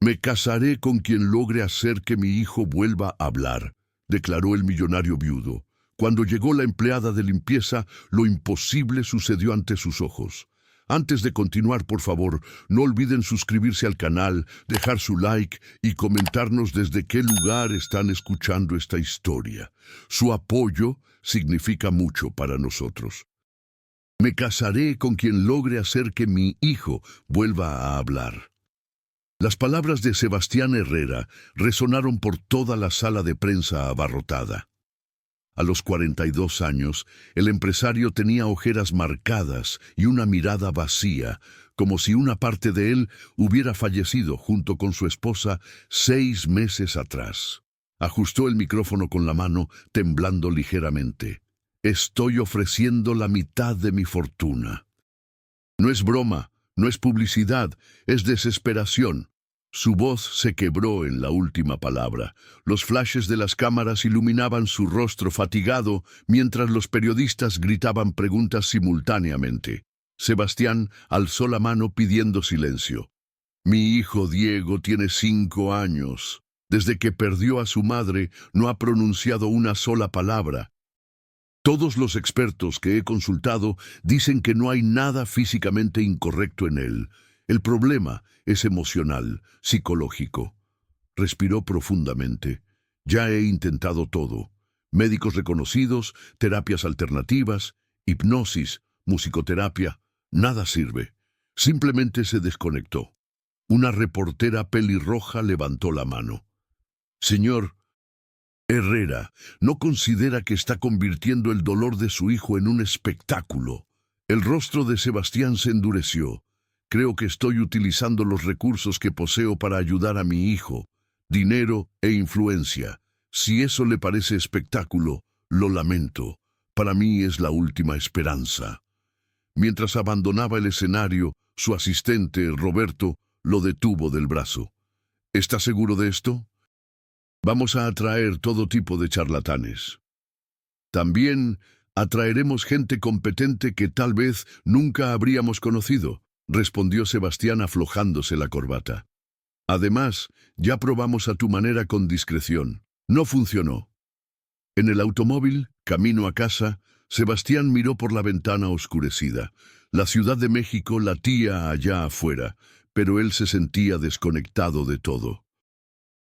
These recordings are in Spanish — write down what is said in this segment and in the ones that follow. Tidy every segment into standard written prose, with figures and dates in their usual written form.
Me casaré con quien logre hacer que mi hijo vuelva a hablar, declaró el millonario viudo. Cuando llegó la empleada de limpieza, lo imposible sucedió ante sus ojos. Antes de continuar, por favor, no olviden suscribirse al canal, dejar su like y comentarnos desde qué lugar están escuchando esta historia. Su apoyo significa mucho para nosotros. Me casaré con quien logre hacer que mi hijo vuelva a hablar. Las palabras de Sebastián Herrera resonaron por toda la sala de prensa abarrotada. A los 42 años, el empresario tenía ojeras marcadas y una mirada vacía, como si una parte de él hubiera fallecido junto con su esposa 6 meses atrás. Ajustó el micrófono con la mano, temblando ligeramente. Estoy ofreciendo la mitad de mi fortuna. No es broma, no es publicidad, es desesperación. Su voz se quebró en la última palabra. Los flashes de las cámaras iluminaban su rostro fatigado mientras los periodistas gritaban preguntas simultáneamente. Sebastián alzó la mano pidiendo silencio. Mi hijo Diego tiene 5 años. Desde que perdió a su madre, no ha pronunciado una sola palabra. Todos los expertos que he consultado dicen que no hay nada físicamente incorrecto en él. El problema es emocional, psicológico. Respiró profundamente. Ya he intentado todo. Médicos reconocidos, terapias alternativas, hipnosis, musicoterapia. Nada sirve. Simplemente se desconectó. Una reportera pelirroja levantó la mano. Señor Herrera, ¿no considera que está convirtiendo el dolor de su hijo en un espectáculo? El rostro de Sebastián se endureció. Creo que estoy utilizando los recursos que poseo para ayudar a mi hijo, dinero e influencia. Si eso le parece espectáculo, lo lamento. Para mí es la última esperanza. Mientras abandonaba el escenario, su asistente, Roberto, lo detuvo del brazo. ¿Está seguro de esto? Vamos a atraer todo tipo de charlatanes. También atraeremos gente competente que tal vez nunca habríamos conocido, respondió Sebastián aflojándose la corbata. Además, ya probamos a tu manera con discreción. No funcionó. En el automóvil, camino a casa, Sebastián miró por la ventana oscurecida. La Ciudad de México latía allá afuera, pero él se sentía desconectado de todo.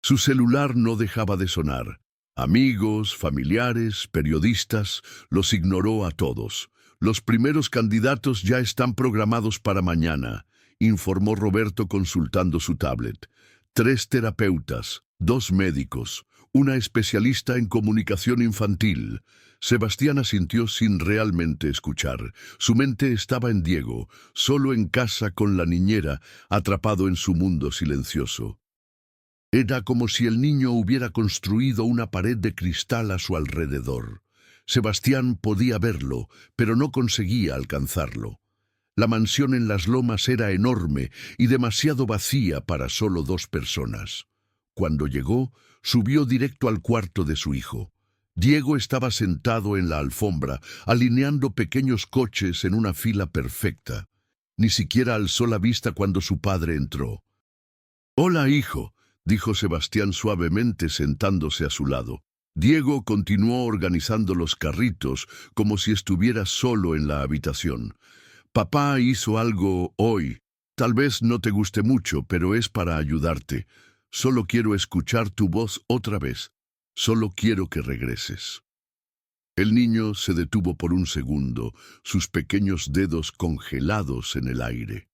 Su celular no dejaba de sonar. Amigos, familiares, periodistas, los ignoró a todos. Los primeros candidatos ya están programados para mañana, informó Roberto consultando su tablet. 3 terapeutas, 2 médicos, una especialista en comunicación infantil. Sebastián asintió sin realmente escuchar. Su mente estaba en Diego, solo en casa con la niñera, atrapado en su mundo silencioso. Era como si el niño hubiera construido una pared de cristal a su alrededor. Sebastián podía verlo, pero no conseguía alcanzarlo. La mansión en las lomas era enorme y demasiado vacía para solo 2 personas. Cuando llegó, subió directo al cuarto de su hijo. Diego estaba sentado en la alfombra, alineando pequeños coches en una fila perfecta. Ni siquiera alzó la vista cuando su padre entró. «Hola, hijo», dijo Sebastián suavemente sentándose a su lado. Diego continuó organizando los carritos como si estuviera solo en la habitación. «Papá hizo algo hoy. Tal vez no te guste mucho, pero es para ayudarte. Solo quiero escuchar tu voz otra vez. Solo quiero que regreses». El niño se detuvo por un segundo, sus pequeños dedos congelados en el aire.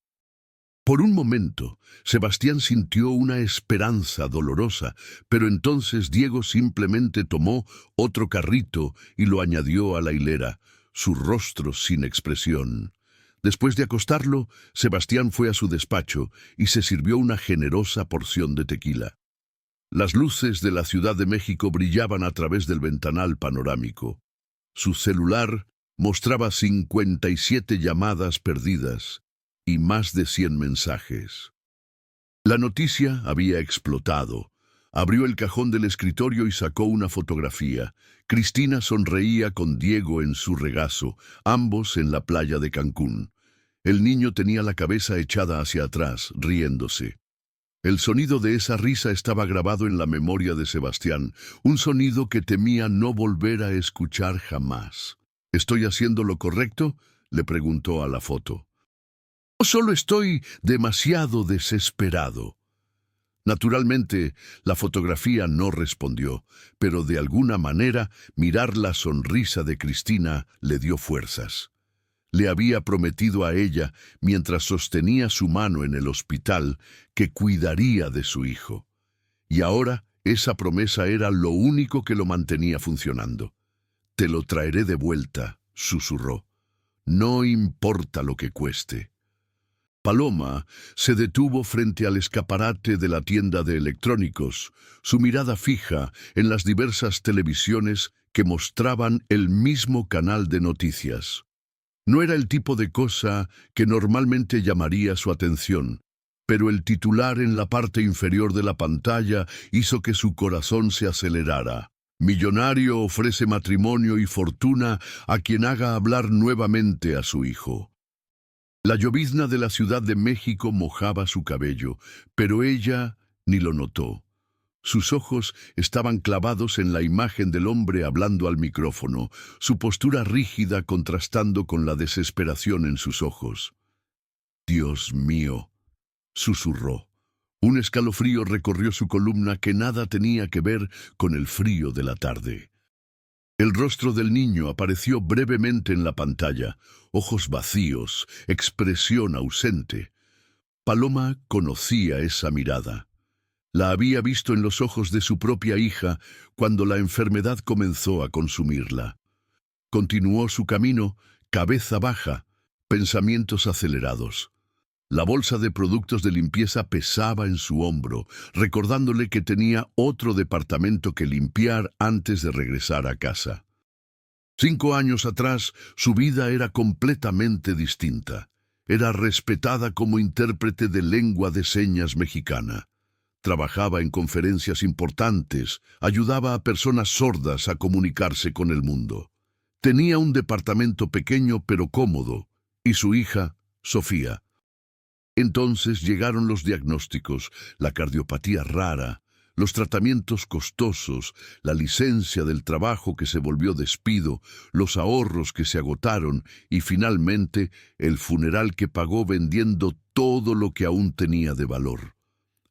Por un momento, Sebastián sintió una esperanza dolorosa, pero entonces Diego simplemente tomó otro carrito y lo añadió a la hilera, su rostro sin expresión. Después de acostarlo, Sebastián fue a su despacho y se sirvió una generosa porción de tequila. Las luces de la Ciudad de México brillaban a través del ventanal panorámico. Su celular mostraba 57 llamadas perdidas y más de 100 mensajes. La noticia había explotado. Abrió el cajón del escritorio y sacó una fotografía. Cristina sonreía con Diego en su regazo, ambos en la playa de Cancún. El niño tenía la cabeza echada hacia atrás, riéndose. El sonido de esa risa estaba grabado en la memoria de Sebastián, un sonido que temía no volver a escuchar jamás. ¿Estoy haciendo lo correcto?, le preguntó a la foto. «O solo estoy demasiado desesperado». Naturalmente, la fotografía no respondió, pero de alguna manera mirar la sonrisa de Cristina le dio fuerzas. Le había prometido a ella, mientras sostenía su mano en el hospital, que cuidaría de su hijo. Y ahora esa promesa era lo único que lo mantenía funcionando. «Te lo traeré de vuelta», susurró. «No importa lo que cueste». Paloma se detuvo frente al escaparate de la tienda de electrónicos, su mirada fija en las diversas televisiones que mostraban el mismo canal de noticias. No era el tipo de cosa que normalmente llamaría su atención, pero el titular en la parte inferior de la pantalla hizo que su corazón se acelerara. «Millonario ofrece matrimonio y fortuna a quien haga hablar nuevamente a su hijo». La llovizna de la Ciudad de México mojaba su cabello, pero ella ni lo notó. Sus ojos estaban clavados en la imagen del hombre hablando al micrófono, su postura rígida contrastando con la desesperación en sus ojos. «Dios mío», susurró. Un escalofrío recorrió su columna que nada tenía que ver con el frío de la tarde. El rostro del niño apareció brevemente en la pantalla, ojos vacíos, expresión ausente. Paloma conocía esa mirada. La había visto en los ojos de su propia hija cuando la enfermedad comenzó a consumirla. Continuó su camino, cabeza baja, pensamientos acelerados. La bolsa de productos de limpieza pesaba en su hombro, recordándole que tenía otro departamento que limpiar antes de regresar a casa. 5 años atrás, su vida era completamente distinta. Era respetada como intérprete de lengua de señas mexicana. Trabajaba en conferencias importantes, ayudaba a personas sordas a comunicarse con el mundo. Tenía un departamento pequeño pero cómodo, y su hija, Sofía. Entonces llegaron los diagnósticos, la cardiopatía rara, los tratamientos costosos, la licencia del trabajo que se volvió despido, los ahorros que se agotaron y finalmente el funeral que pagó vendiendo todo lo que aún tenía de valor.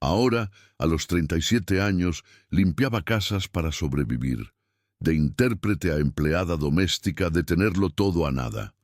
Ahora, a los 37 años, limpiaba casas para sobrevivir. De intérprete a empleada doméstica, de tenerlo todo a nada.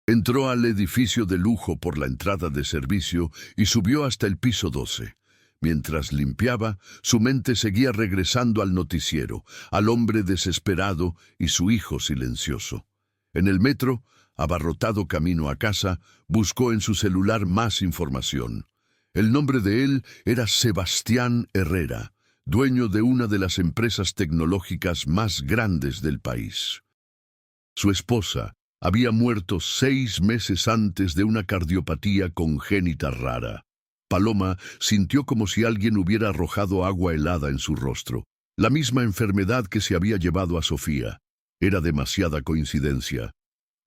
Entró al edificio de lujo por la entrada de servicio y subió hasta el piso 12. Mientras limpiaba, su mente seguía regresando al noticiero, al hombre desesperado y su hijo silencioso. En el metro, abarrotado camino a casa, buscó en su celular más información. El nombre de él era Sebastián Herrera, dueño de una de las empresas tecnológicas más grandes del país. Su esposa había muerto 6 meses antes de una cardiopatía congénita rara. Paloma sintió como si alguien hubiera arrojado agua helada en su rostro. La misma enfermedad que se había llevado a Sofía. Era demasiada coincidencia.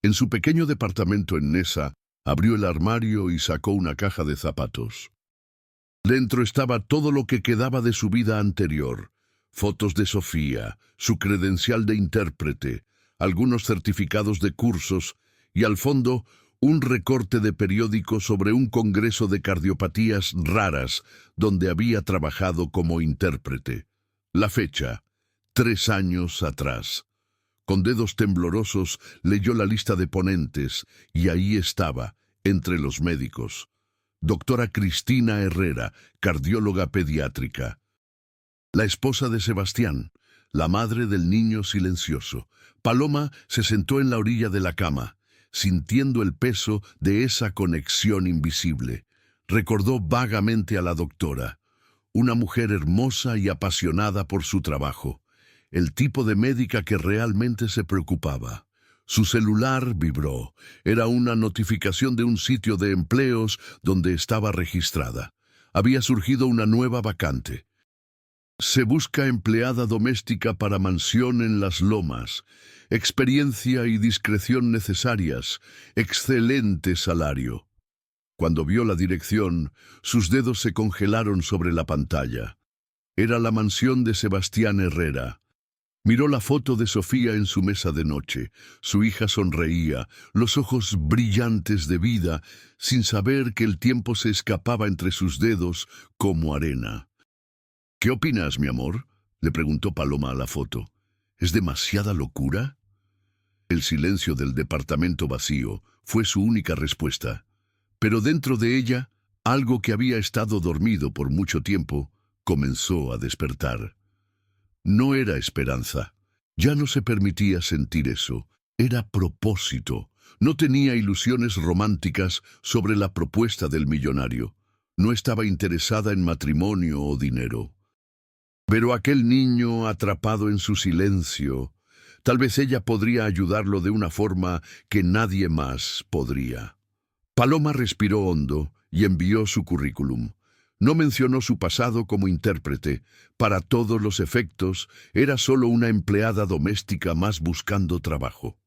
En su pequeño departamento en Nesa, abrió el armario y sacó una caja de zapatos. Dentro estaba todo lo que quedaba de su vida anterior. Fotos de Sofía, su credencial de intérprete, algunos certificados de cursos y al fondo un recorte de periódico sobre un congreso de cardiopatías raras donde había trabajado como intérprete. La fecha, 3 años atrás. Con dedos temblorosos leyó la lista de ponentes y ahí estaba, entre los médicos. Doctora Cristina Herrera, cardióloga pediátrica. La esposa de Sebastián, la madre del niño silencioso. Paloma se sentó en la orilla de la cama, sintiendo el peso de esa conexión invisible. Recordó vagamente a la doctora, una mujer hermosa y apasionada por su trabajo, el tipo de médica que realmente se preocupaba. Su celular vibró. Era una notificación de un sitio de empleos donde estaba registrada. Había surgido una nueva vacante. Se busca empleada doméstica para mansión en Las Lomas. Experiencia y discreción necesarias. Excelente salario. Cuando vio la dirección, sus dedos se congelaron sobre la pantalla. Era la mansión de Sebastián Herrera. Miró la foto de Sofía en su mesa de noche. Su hija sonreía, los ojos brillantes de vida, sin saber que el tiempo se escapaba entre sus dedos como arena. «¿Qué opinas, mi amor?», le preguntó Paloma a la foto. «¿Es demasiada locura?». El silencio del departamento vacío fue su única respuesta. Pero dentro de ella, algo que había estado dormido por mucho tiempo, comenzó a despertar. No era esperanza. Ya no se permitía sentir eso. Era propósito. No tenía ilusiones románticas sobre la propuesta del millonario. No estaba interesada en matrimonio o dinero. Pero aquel niño atrapado en su silencio, tal vez ella podría ayudarlo de una forma que nadie más podría. Paloma respiró hondo y envió su currículum. No mencionó su pasado como intérprete. Para todos los efectos, era solo una empleada doméstica más buscando trabajo.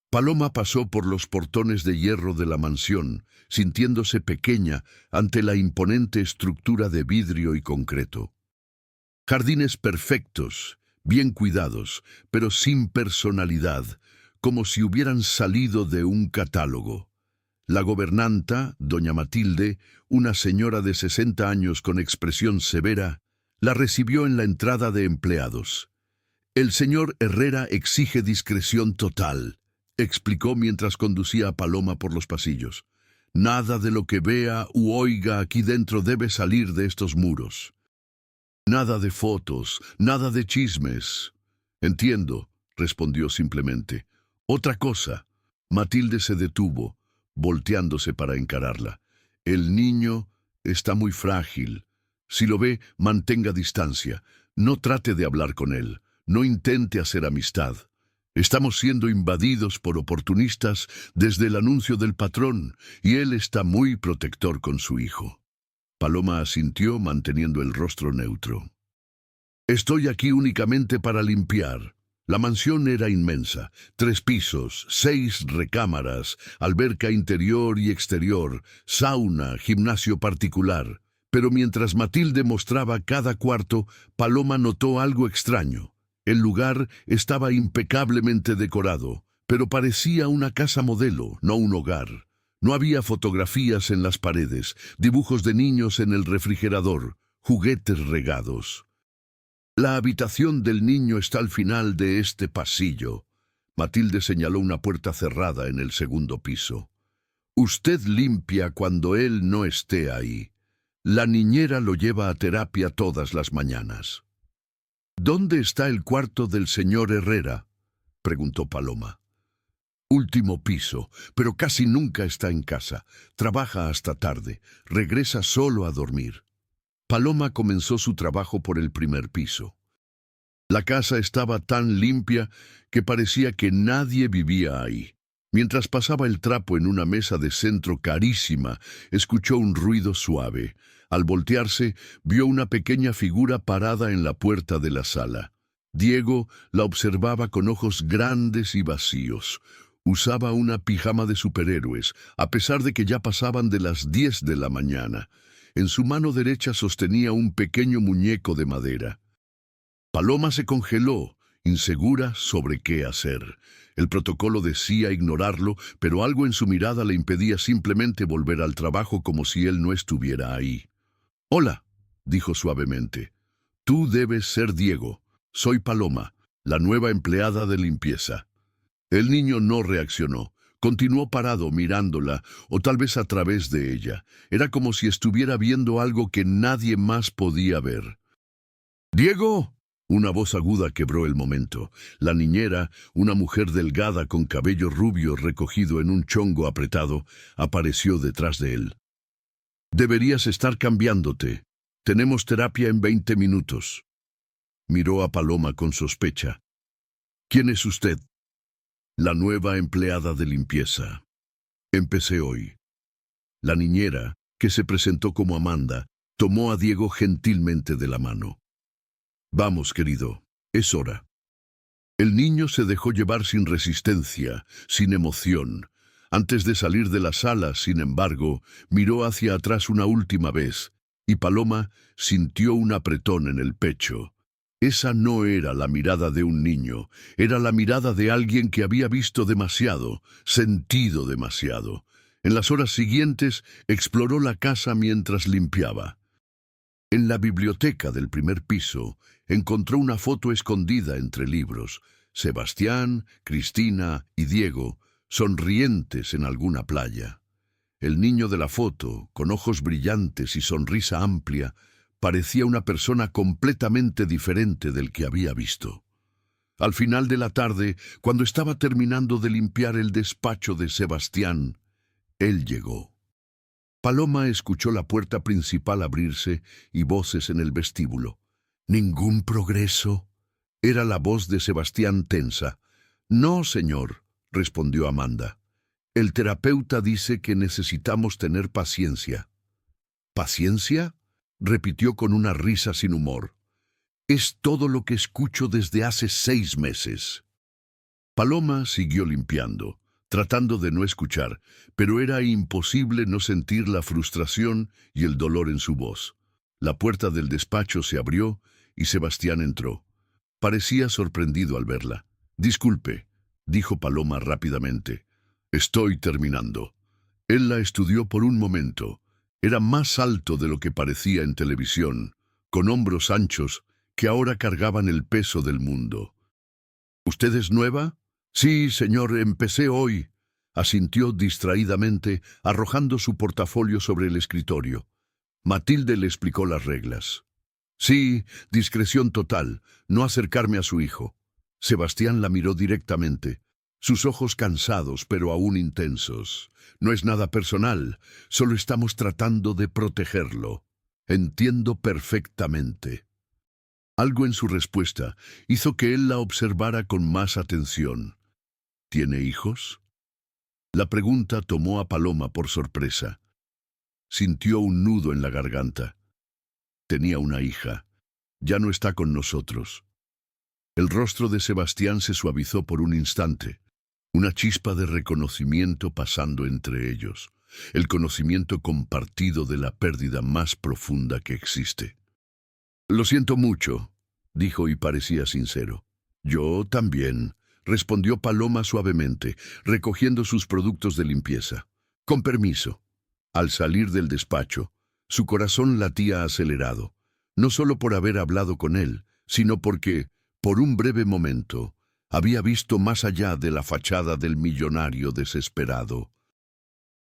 Paloma pasó por los portones de hierro de la mansión, sintiéndose pequeña ante la imponente estructura de vidrio y concreto. Jardines perfectos, bien cuidados, pero sin personalidad, como si hubieran salido de un catálogo. La gobernanta, doña Matilde, una señora de 60 años con expresión severa, la recibió en la entrada de empleados. «El señor Herrera exige discreción total», explicó mientras conducía a Paloma por los pasillos. «Nada de lo que vea u oiga aquí dentro debe salir de estos muros. Nada de fotos, nada de chismes». «Entiendo», respondió simplemente. «Otra cosa». Matilde se detuvo, volteándose para encararla. «El niño está muy frágil. Si lo ve, mantenga distancia. No trate de hablar con él. No intente hacer amistad. Estamos siendo invadidos por oportunistas desde el anuncio del patrón, y él está muy protector con su hijo». Paloma asintió manteniendo el rostro neutro. «Estoy aquí únicamente para limpiar». La mansión era inmensa, 3 pisos, 6 recámaras, alberca interior y exterior, sauna, gimnasio particular. Pero mientras Matilde mostraba cada cuarto, Paloma notó algo extraño. El lugar estaba impecablemente decorado, pero parecía una casa modelo, no un hogar. No había fotografías en las paredes, dibujos de niños en el refrigerador, juguetes regados. «La habitación del niño está al final de este pasillo». Matilde señaló una puerta cerrada en el segundo piso. «Usted limpia cuando él no esté ahí. La niñera lo lleva a terapia todas las mañanas». «¿Dónde está el cuarto del señor Herrera?», preguntó Paloma. «Último piso, pero casi nunca está en casa. Trabaja hasta tarde. Regresa solo a dormir». Paloma comenzó su trabajo por el primer piso. La casa estaba tan limpia que parecía que nadie vivía ahí. Mientras pasaba el trapo en una mesa de centro carísima, escuchó un ruido suave. Al voltearse, vio una pequeña figura parada en la puerta de la sala. Diego la observaba con ojos grandes y vacíos. Usaba una pijama de superhéroes, a pesar de que ya pasaban de las 10 de la mañana. En su mano derecha sostenía un pequeño muñeco de madera. Paloma se congeló, insegura sobre qué hacer. El protocolo decía ignorarlo, pero algo en su mirada le impedía simplemente volver al trabajo como si él no estuviera ahí. «Hola», dijo suavemente. «Tú debes ser Diego. Soy Paloma, la nueva empleada de limpieza». El niño no reaccionó. Continuó parado mirándola, o tal vez a través de ella. Era como si estuviera viendo algo que nadie más podía ver. «¡Diego!». Una voz aguda quebró el momento. La niñera, una mujer delgada con cabello rubio recogido en un chongo apretado, apareció detrás de él. «Deberías estar cambiándote. Tenemos terapia en 20 minutos». Miró a Paloma con sospecha. «¿Quién es usted?». «La nueva empleada de limpieza. Empecé hoy». La niñera, que se presentó como Amanda, tomó a Diego gentilmente de la mano. «Vamos, querido, es hora». El niño se dejó llevar sin resistencia, sin emoción. Antes de salir de la sala, sin embargo, miró hacia atrás una última vez, y Paloma sintió un apretón en el pecho. Esa no era la mirada de un niño, era la mirada de alguien que había visto demasiado, sentido demasiado. En las horas siguientes exploró la casa mientras limpiaba. En la biblioteca del primer piso encontró una foto escondida entre libros. Sebastián, Cristina y Diego, sonrientes en alguna playa. El niño de la foto, con ojos brillantes y sonrisa amplia, parecía una persona completamente diferente del que había visto. Al final de la tarde, cuando estaba terminando de limpiar el despacho de Sebastián, él llegó. Paloma escuchó la puerta principal abrirse y voces en el vestíbulo. «¿Ningún progreso?» Era la voz de Sebastián tensa. «No, señor», respondió Amanda. «El terapeuta dice que necesitamos tener paciencia». «¿Paciencia?», repitió con una risa sin humor. «Es todo lo que escucho desde hace 6 meses». Paloma siguió limpiando, tratando de no escuchar, pero era imposible no sentir la frustración y el dolor en su voz. La puerta del despacho se abrió y Sebastián entró. Parecía sorprendido al verla. «Disculpe», dijo Paloma rápidamente. «Estoy terminando». Él la estudió por un momento. Era más alto de lo que parecía en televisión, con hombros anchos que ahora cargaban el peso del mundo. «¿Usted es nueva?» «Sí, señor, empecé hoy», asintió distraídamente, arrojando su portafolio sobre el escritorio. Matilde le explicó las reglas. «Sí, discreción total, no acercarme a su hijo». Sebastián la miró directamente, sus ojos cansados pero aún intensos. «No es nada personal, solo estamos tratando de protegerlo. Entiendo perfectamente». Algo en su respuesta hizo que él la observara con más atención. «¿Tiene hijos?». La pregunta tomó a Paloma por sorpresa. Sintió un nudo en la garganta. Tenía una hija. Ya no está con nosotros. El rostro de Sebastián se suavizó por un instante. Una chispa de reconocimiento pasando entre ellos. El conocimiento compartido de la pérdida más profunda que existe. «Lo siento mucho», dijo y parecía sincero. «Yo también», respondió Paloma suavemente, recogiendo sus productos de limpieza. «Con permiso». Al salir del despacho, su corazón latía acelerado, no solo por haber hablado con él, sino porque, por un breve momento, había visto más allá de la fachada del millonario desesperado.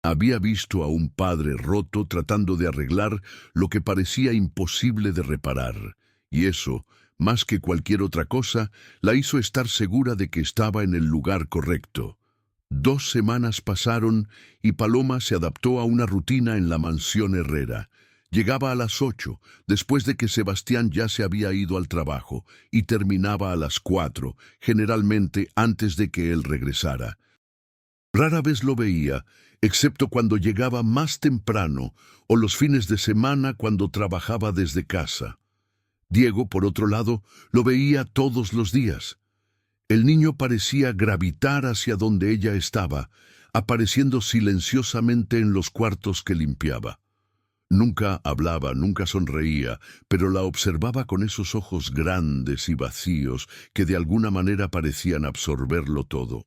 Había visto a un padre roto tratando de arreglar lo que parecía imposible de reparar, y eso, más que cualquier otra cosa, la hizo estar segura de que estaba en el lugar correcto. 2 semanas pasaron y Paloma se adaptó a una rutina en la mansión Herrera. Llegaba a las 8, después de que Sebastián ya se había ido al trabajo, y terminaba a las 4, generalmente antes de que él regresara. Rara vez lo veía, excepto cuando llegaba más temprano o los fines de semana cuando trabajaba desde casa. Diego, por otro lado, lo veía todos los días. El niño parecía gravitar hacia donde ella estaba, apareciendo silenciosamente en los cuartos que limpiaba. Nunca hablaba, nunca sonreía, pero la observaba con esos ojos grandes y vacíos que de alguna manera parecían absorberlo todo.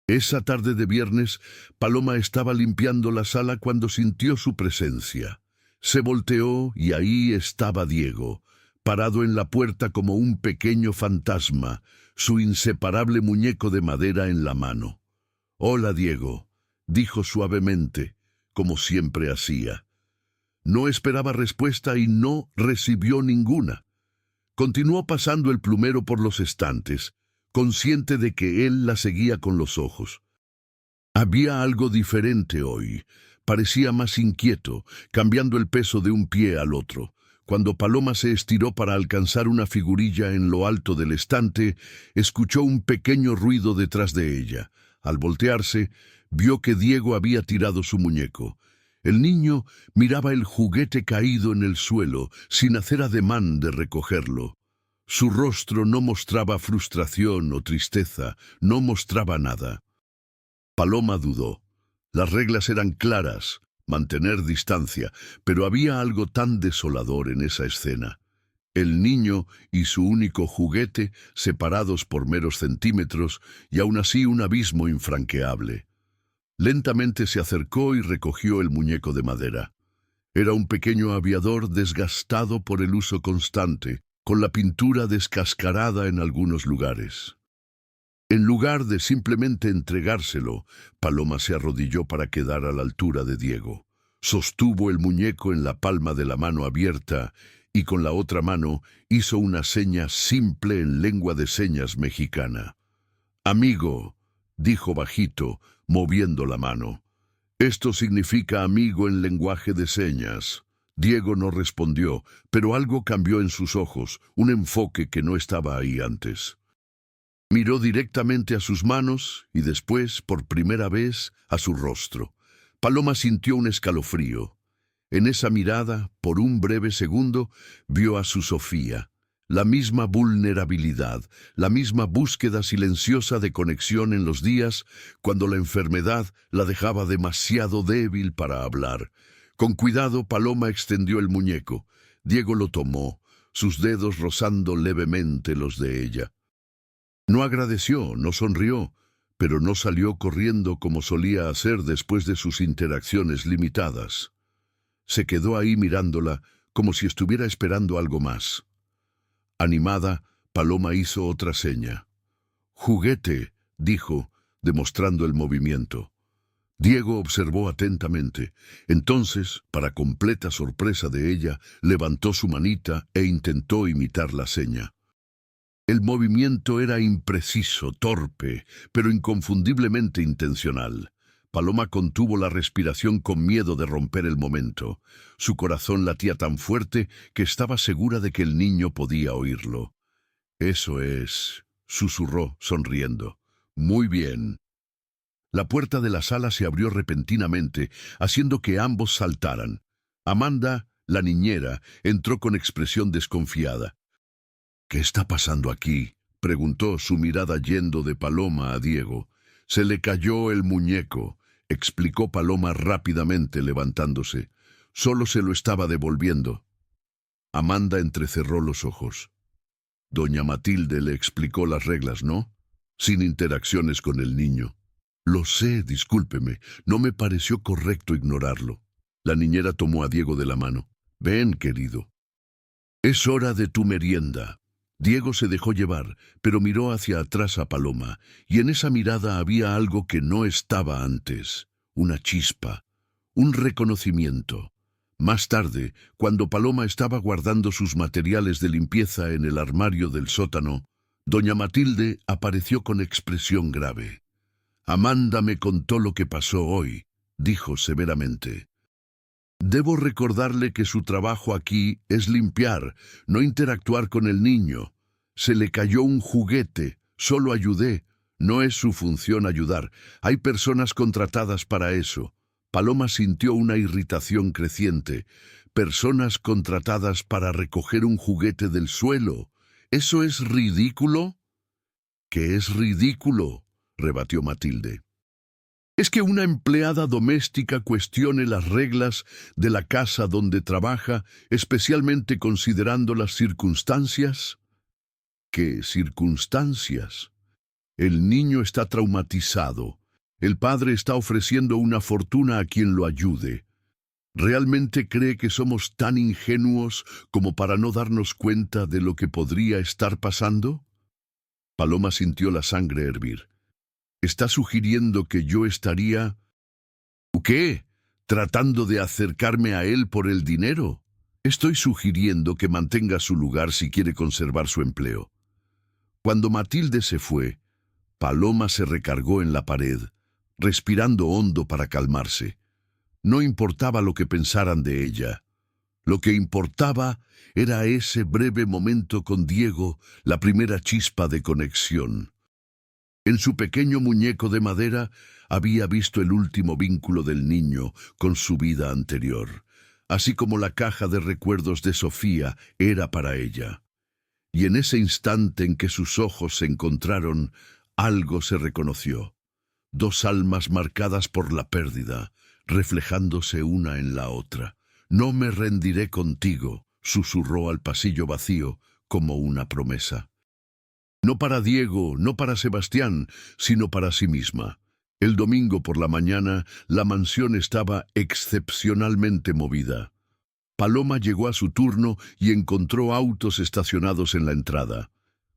Esa tarde de viernes, Paloma estaba limpiando la sala cuando sintió su presencia. Se volteó y ahí estaba Diego, parado en la puerta como un pequeño fantasma, su inseparable muñeco de madera en la mano. «Hola, Diego», dijo suavemente, como siempre hacía. No esperaba respuesta y no recibió ninguna. Continuó pasando el plumero por los estantes, consciente de que él la seguía con los ojos. Había algo diferente hoy. Parecía más inquieto, cambiando el peso de un pie al otro. Cuando Paloma se estiró para alcanzar una figurilla en lo alto del estante, escuchó un pequeño ruido detrás de ella. Al voltearse, vio que Diego había tirado su muñeco. El niño miraba el juguete caído en el suelo, sin hacer ademán de recogerlo. Su rostro no mostraba frustración o tristeza, no mostraba nada. Paloma dudó. Las reglas eran claras, mantener distancia, pero había algo tan desolador en esa escena. El niño y su único juguete separados por meros centímetros y aún así un abismo infranqueable. Lentamente se acercó y recogió el muñeco de madera. Era un pequeño aviador desgastado por el uso constante, con la pintura descascarada en algunos lugares. En lugar de simplemente entregárselo, Paloma se arrodilló para quedar a la altura de Diego. Sostuvo el muñeco en la palma de la mano abierta y con la otra mano hizo una seña simple en lengua de señas mexicana. «Amigo», dijo bajito, moviendo la mano. «Esto significa amigo en lenguaje de señas». Diego no respondió, pero algo cambió en sus ojos, un enfoque que no estaba ahí antes. Miró directamente a sus manos y después, por primera vez, a su rostro. Paloma sintió un escalofrío. En esa mirada, por un breve segundo, vio a su Sofía. La misma vulnerabilidad, la misma búsqueda silenciosa de conexión en los días cuando la enfermedad la dejaba demasiado débil para hablar. Con cuidado, Paloma extendió el muñeco. Diego lo tomó, sus dedos rozando levemente los de ella. No agradeció, no sonrió, pero no salió corriendo como solía hacer después de sus interacciones limitadas. Se quedó ahí mirándola como si estuviera esperando algo más. Animada, Paloma hizo otra seña. «Juguete», dijo, demostrando el movimiento. Diego observó atentamente. Entonces, para completa sorpresa de ella, levantó su manita e intentó imitar la seña. El movimiento era impreciso, torpe, pero inconfundiblemente intencional. Paloma contuvo la respiración con miedo de romper el momento. Su corazón latía tan fuerte que estaba segura de que el niño podía oírlo. «Eso es», susurró, sonriendo. «Muy bien». La puerta de la sala se abrió repentinamente, haciendo que ambos saltaran. Amanda, la niñera, entró con expresión desconfiada. «¿Qué está pasando aquí?», preguntó, su mirada yendo de Paloma a Diego. «Se le cayó el muñeco», explicó Paloma rápidamente, levantándose. «Solo se lo estaba devolviendo». Amanda entrecerró los ojos. «Doña Matilde le explicó las reglas, ¿no? Sin interacciones con el niño». «Lo sé, discúlpeme, no me pareció correcto ignorarlo». La niñera tomó a Diego de la mano. «Ven, querido. Es hora de tu merienda». Diego se dejó llevar, pero miró hacia atrás a Paloma, y en esa mirada había algo que no estaba antes, una chispa, un reconocimiento. Más tarde, cuando Paloma estaba guardando sus materiales de limpieza en el armario del sótano, doña Matilde apareció con expresión grave. «Amanda me contó lo que pasó hoy», dijo severamente. «Debo recordarle que su trabajo aquí es limpiar, no interactuar con el niño. Se le cayó un juguete, solo ayudé. No es su función ayudar. Hay personas contratadas para eso». Paloma sintió una irritación creciente. «¿Personas contratadas para recoger un juguete del suelo? ¿Eso es ridículo?» «¿Qué es ridículo?», rebatió Matilde. «¿Es que una empleada doméstica cuestione las reglas de la casa donde trabaja, especialmente considerando las circunstancias?» «¿Qué circunstancias? El niño está traumatizado. El padre está ofreciendo una fortuna a quien lo ayude. ¿Realmente cree que somos tan ingenuos como para no darnos cuenta de lo que podría estar pasando?» Paloma sintió la sangre hervir. «¿Está sugiriendo que yo estaría... ¿qué? ¿Tratando de acercarme a él por el dinero? Estoy sugiriendo que mantenga su lugar si quiere conservar su empleo». Cuando Matilde se fue, Paloma se recargó en la pared, respirando hondo para calmarse. No importaba lo que pensaran de ella. Lo que importaba era ese breve momento con Diego, la primera chispa de conexión. En su pequeño muñeco de madera había visto el último vínculo del niño con su vida anterior, así como la caja de recuerdos de Sofía era para ella. Y en ese instante en que sus ojos se encontraron, algo se reconoció. dos almas marcadas por la pérdida, reflejándose una en la otra. No me rendiré contigo, susurró al pasillo vacío como una promesa. No para Diego, no para Sebastián, sino para sí misma. El domingo por la mañana, la mansión estaba excepcionalmente movida. Paloma llegó a su turno y encontró autos estacionados en la entrada.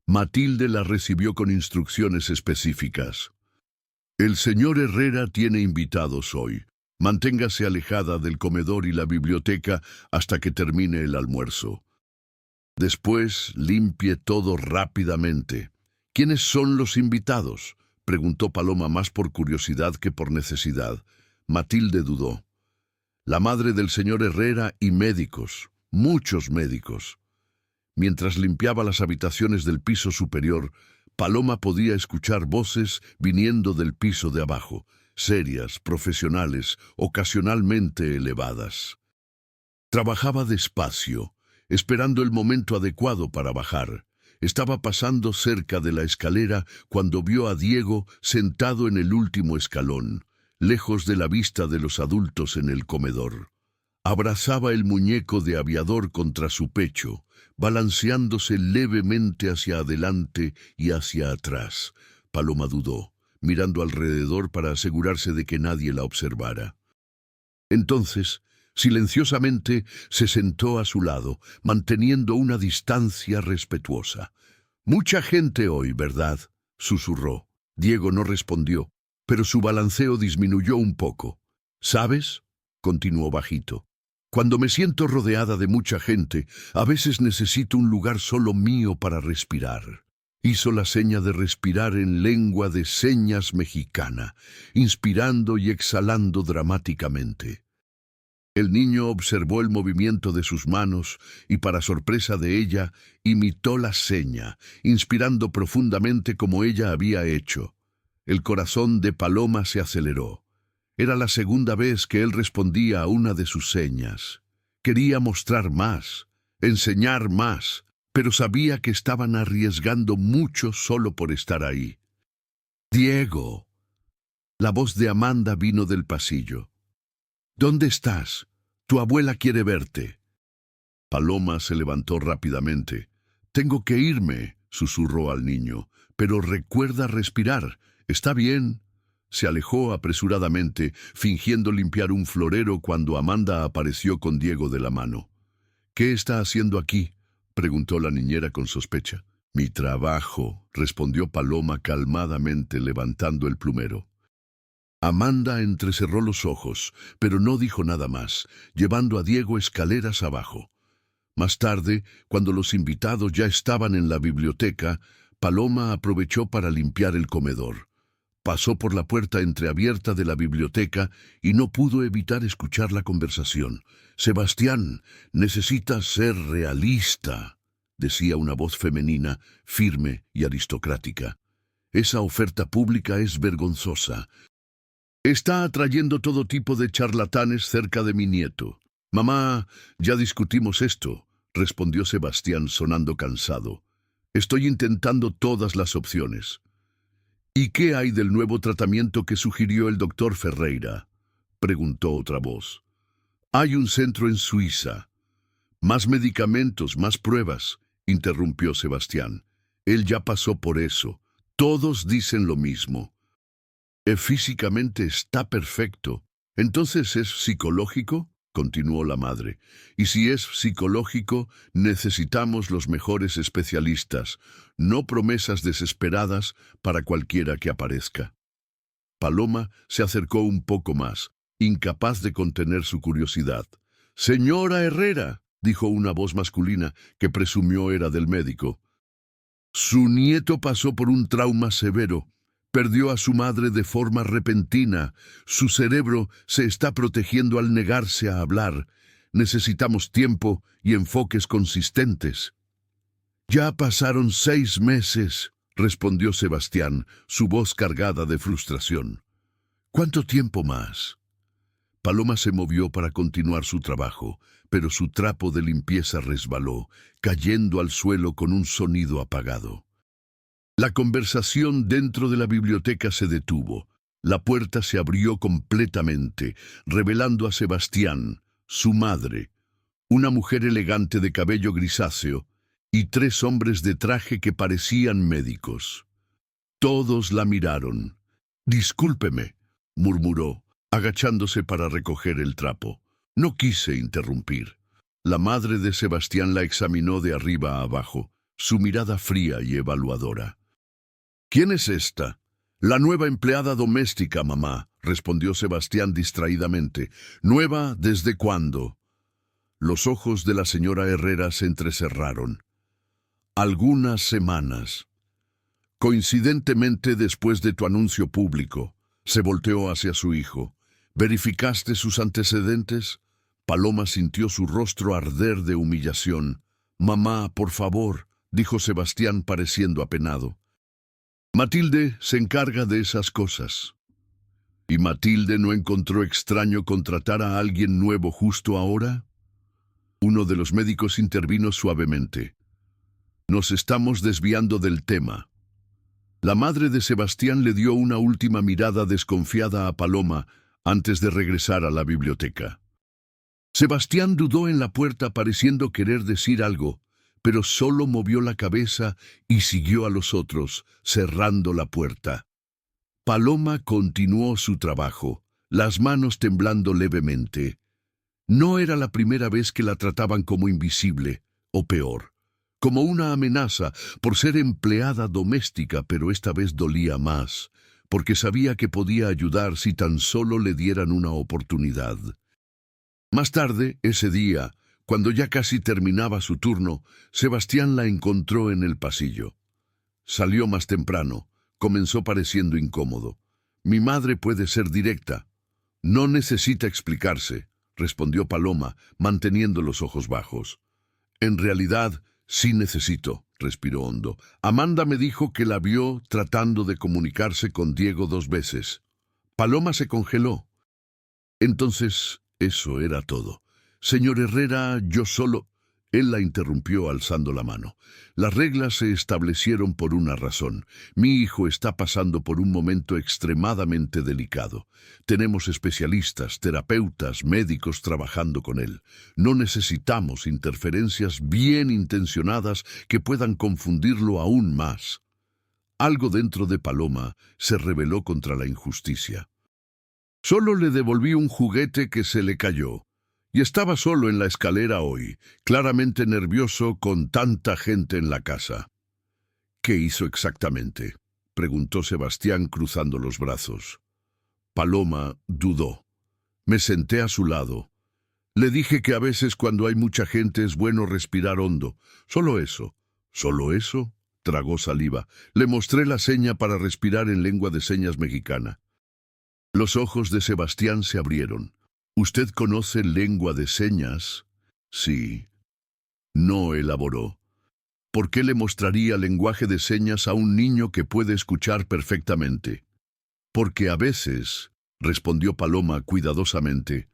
Matilde la recibió con instrucciones específicas. El señor Herrera tiene invitados hoy. Manténgase alejada del comedor y la biblioteca hasta que termine el almuerzo. Después, limpie todo rápidamente. ¿Quiénes son los invitados?, preguntó Paloma más por curiosidad que por necesidad. Matilde dudó. La madre del señor Herrera y médicos, muchos médicos. Mientras limpiaba las habitaciones del piso superior, Paloma podía escuchar voces viniendo del piso de abajo, serias, profesionales, ocasionalmente elevadas. Trabajaba despacio, esperando el momento adecuado para bajar. Estaba pasando cerca de la escalera cuando vio a Diego sentado en el último escalón, lejos de la vista de los adultos en el comedor. Abrazaba el muñeco de aviador contra su pecho, balanceándose levemente hacia adelante y hacia atrás. Paloma dudó, mirando alrededor para asegurarse de que nadie la observara. Entonces, silenciosamente, se sentó a su lado, manteniendo una distancia respetuosa. «Mucha gente hoy, ¿verdad?», susurró. Diego no respondió, pero su balanceo disminuyó un poco. «¿Sabes?», continuó bajito. «Cuando me siento rodeada de mucha gente, a veces necesito un lugar solo mío para respirar». Hizo la seña de respirar en lengua de señas mexicana, inspirando y exhalando dramáticamente. El niño observó el movimiento de sus manos y, para sorpresa de ella, imitó la seña, inspirando profundamente como ella había hecho. El corazón de Paloma se aceleró. Era la segunda vez que él respondía a una de sus señas. Quería mostrar más, enseñar más, pero sabía que estaban arriesgando mucho solo por estar ahí. «Diego». La voz de Amanda vino del pasillo. «¿Dónde estás? Tu abuela quiere verte». Paloma se levantó rápidamente. «Tengo que irme», susurró al niño, «pero recuerda respirar. ¿Está bien?». Se alejó apresuradamente, fingiendo limpiar un florero cuando Amanda apareció con Diego de la mano. «¿Qué está haciendo aquí?», preguntó la niñera con sospecha. «Mi trabajo», respondió Paloma calmadamente, levantando el plumero. Amanda entrecerró los ojos, pero no dijo nada más, llevando a Diego escaleras abajo. Más tarde, cuando los invitados ya estaban en la biblioteca, Paloma aprovechó para limpiar el comedor. Pasó por la puerta entreabierta de la biblioteca y no pudo evitar escuchar la conversación. «Sebastián, necesitas ser realista», decía una voz femenina, firme y aristocrática. «Esa oferta pública es vergonzosa. Está atrayendo todo tipo de charlatanes cerca de mi nieto». «Mamá, ya discutimos esto», respondió Sebastián sonando cansado. «Estoy intentando todas las opciones». «¿Y qué hay del nuevo tratamiento que sugirió el doctor Ferreira?», preguntó otra voz. «Hay un centro en Suiza». «Más medicamentos, más pruebas», interrumpió Sebastián. «Él ya pasó por eso. Todos dicen lo mismo». «Físicamente está perfecto. ¿Entonces es psicológico?», continuó la madre. «Y si es psicológico, necesitamos los mejores especialistas, no promesas desesperadas para cualquiera que aparezca». Paloma se acercó un poco más, incapaz de contener su curiosidad. «Señora Herrera», dijo una voz masculina que presumió era del médico. «Su nieto pasó por un trauma severo. Perdió a su madre de forma repentina. Su cerebro se está protegiendo al negarse a hablar. Necesitamos tiempo y enfoques consistentes». «Ya pasaron 6 meses», respondió Sebastián, su voz cargada de frustración. «¿Cuánto tiempo más?». Paloma se movió para continuar su trabajo, pero su trapo de limpieza resbaló, cayendo al suelo con un sonido apagado. La conversación dentro de la biblioteca se detuvo. La puerta se abrió completamente, revelando a Sebastián, su madre, una mujer elegante de cabello grisáceo, y tres hombres de traje que parecían médicos. Todos la miraron. «Discúlpeme», murmuró, agachándose para recoger el trapo. No quise interrumpir. La madre de Sebastián la examinó de arriba a abajo, su mirada fría y evaluadora. «¿Quién es esta?» «La nueva empleada doméstica, mamá», respondió Sebastián distraídamente. «¿Nueva desde cuándo?» Los ojos de la señora Herrera se entrecerraron. «Algunas semanas. Coincidentemente después de tu anuncio público». Se volteó hacia su hijo. «¿Verificaste sus antecedentes?» Paloma sintió su rostro arder de humillación. «Mamá, por favor», dijo Sebastián pareciendo apenado. «Matilde se encarga de esas cosas». ¿Y Matilde no encontró extraño contratar a alguien nuevo justo ahora? Uno de los médicos intervino suavemente. «Nos estamos desviando del tema». La madre de Sebastián le dio una última mirada desconfiada a Paloma antes de regresar a la biblioteca. Sebastián dudó en la puerta pareciendo querer decir algo, pero solo movió la cabeza y siguió a los otros, cerrando la puerta. Paloma continuó su trabajo, las manos temblando levemente. No era la primera vez que la trataban como invisible, o peor, como una amenaza por ser empleada doméstica, pero esta vez dolía más, porque sabía que podía ayudar si tan solo le dieran una oportunidad. Más tarde, ese día, cuando ya casi terminaba su turno, Sebastián la encontró en el pasillo. Salió más temprano, comenzó pareciendo incómodo. «Mi madre puede ser directa». «No necesita explicarse», respondió Paloma, manteniendo los ojos bajos. «En realidad, sí necesito», respiró hondo. «Amanda me dijo que la vio tratando de comunicarse con Diego 2 veces». Paloma se congeló. Entonces, eso era todo. «Señor Herrera, yo solo...» Él la interrumpió alzando la mano. «Las reglas se establecieron por una razón. Mi hijo está pasando por un momento extremadamente delicado. Tenemos especialistas, terapeutas, médicos trabajando con él. No necesitamos interferencias bien intencionadas que puedan confundirlo aún más». Algo dentro de Paloma se rebeló contra la injusticia. «Solo le devolví un juguete que se le cayó. Y estaba solo en la escalera hoy, claramente nervioso con tanta gente en la casa». «¿Qué hizo exactamente?», preguntó Sebastián cruzando los brazos. Paloma dudó. «Me senté a su lado. Le dije que a veces cuando hay mucha gente es bueno respirar hondo. Solo eso». «¿Solo eso?», tragó saliva. Le mostré la seña para respirar en lengua de señas mexicana. Los ojos de Sebastián se abrieron. «¿Usted conoce lengua de señas?» «Sí». No elaboró. ¿Por qué le mostraría lenguaje de señas a un niño que puede escuchar perfectamente? «Porque a veces», respondió Paloma cuidadosamente,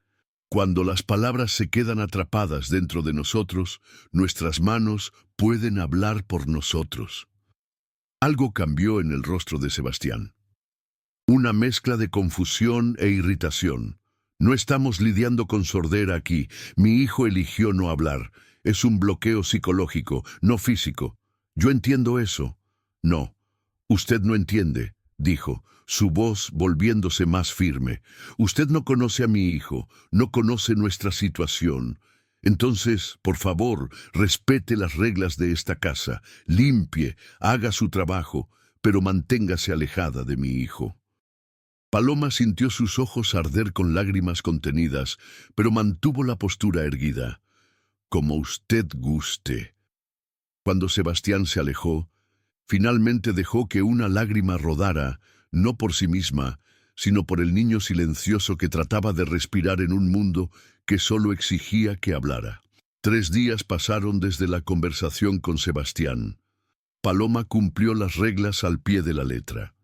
«cuando las palabras se quedan atrapadas dentro de nosotros, nuestras manos pueden hablar por nosotros». Algo cambió en el rostro de Sebastián. Una mezcla de confusión e irritación. «No estamos lidiando con sordera aquí. Mi hijo eligió no hablar. Es un bloqueo psicológico, no físico. Yo entiendo eso». «No, usted no entiende», dijo, su voz volviéndose más firme. «Usted no conoce a mi hijo, no conoce nuestra situación. Entonces, por favor, respete las reglas de esta casa, limpie, haga su trabajo, pero manténgase alejada de mi hijo». Paloma sintió sus ojos arder con lágrimas contenidas, pero mantuvo la postura erguida. «Como usted guste». Cuando Sebastián se alejó, finalmente dejó que una lágrima rodara, no por sí misma, sino por el niño silencioso que trataba de respirar en un mundo que solo exigía que hablara. 3 días pasaron desde la conversación con Sebastián. Paloma cumplió las reglas al pie de la letra.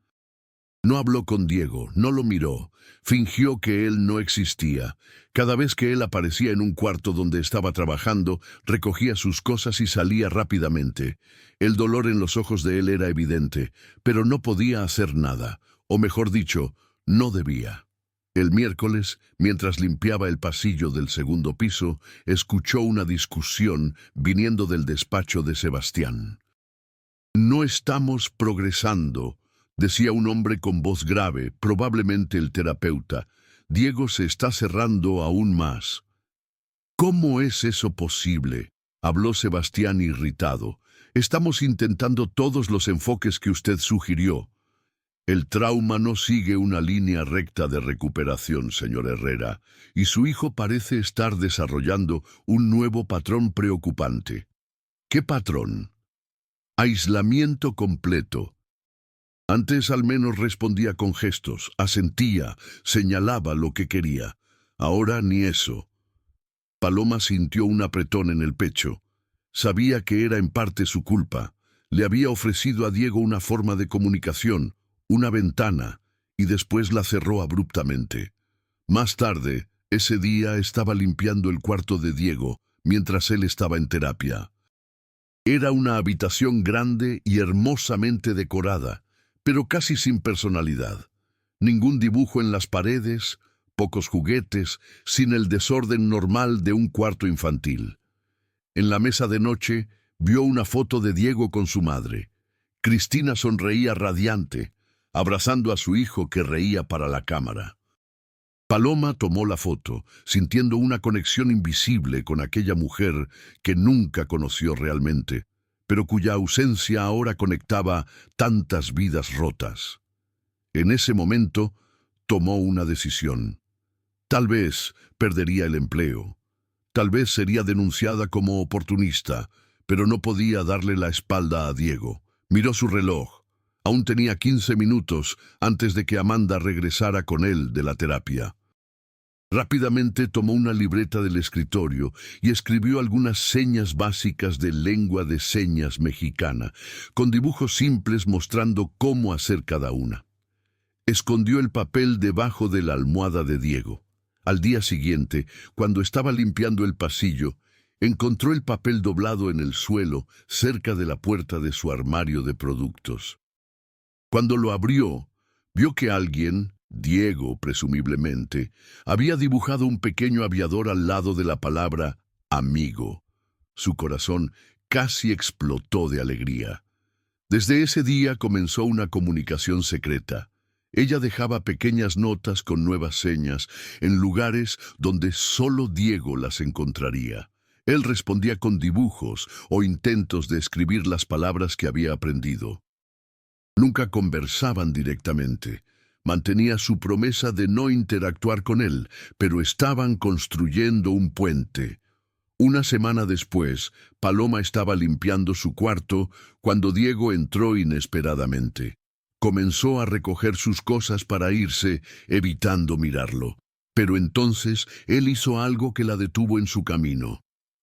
No habló con Diego, no lo miró, fingió que él no existía. Cada vez que él aparecía en un cuarto donde estaba trabajando, recogía sus cosas y salía rápidamente. El dolor en los ojos de él era evidente, pero no podía hacer nada, o mejor dicho, No debía. El miércoles, mientras limpiaba el pasillo del segundo piso, escuchó una discusión viniendo del despacho de Sebastián. «No estamos progresando», decía un hombre con voz grave, probablemente el terapeuta. «Diego se está cerrando aún más». «¿Cómo es eso posible?», habló Sebastián irritado. «Estamos intentando todos los enfoques que usted sugirió». «El trauma no sigue una línea recta de recuperación, señor Herrera, y su hijo parece estar desarrollando un nuevo patrón preocupante». «¿Qué patrón?» «Aislamiento completo». Antes al menos respondía con gestos, asentía, señalaba lo que quería. Ahora ni eso. Paloma sintió un apretón en el pecho. Sabía que era en parte su culpa. Le había ofrecido a Diego una forma de comunicación, una ventana, y después la cerró abruptamente. Más tarde, ese día estaba limpiando el cuarto de Diego, mientras él estaba en terapia. Era una habitación grande y hermosamente decorada, pero casi sin personalidad. Ningún dibujo en las paredes, pocos juguetes, sin el desorden normal de un cuarto infantil. En la mesa de noche, vio una foto de Diego con su madre. Cristina sonreía radiante, abrazando a su hijo que reía para la cámara. Paloma tomó la foto, sintiendo una conexión invisible con aquella mujer que nunca conoció realmente, pero cuya ausencia ahora conectaba tantas vidas rotas. En ese momento, tomó una decisión. Tal vez perdería el empleo. Tal vez sería denunciada como oportunista, pero no podía darle la espalda a Diego. Miró su reloj. Aún tenía 15 minutos antes de que Amanda regresara con él de la terapia. Rápidamente tomó una libreta del escritorio y escribió algunas señas básicas de lengua de señas mexicana, con dibujos simples mostrando cómo hacer cada una. Escondió el papel debajo de la almohada de Diego. Al día siguiente, cuando estaba limpiando el pasillo, encontró el papel doblado en el suelo cerca de la puerta de su armario de productos. Cuando lo abrió, vio que alguien, Diego presumiblemente, había dibujado un pequeño aviador al lado de la palabra amigo. Su corazón casi explotó de alegría. Desde ese día comenzó una comunicación secreta. Ella dejaba pequeñas notas con nuevas señas en lugares donde solo Diego las encontraría. Él respondía con dibujos o intentos de escribir las palabras que había aprendido. Nunca conversaban directamente. Mantenía su promesa de no interactuar con él, pero estaban construyendo un puente. Una semana después, Paloma estaba limpiando su cuarto cuando Diego entró inesperadamente. Comenzó a recoger sus cosas para irse, evitando mirarlo. Pero entonces él hizo algo que la detuvo en su camino.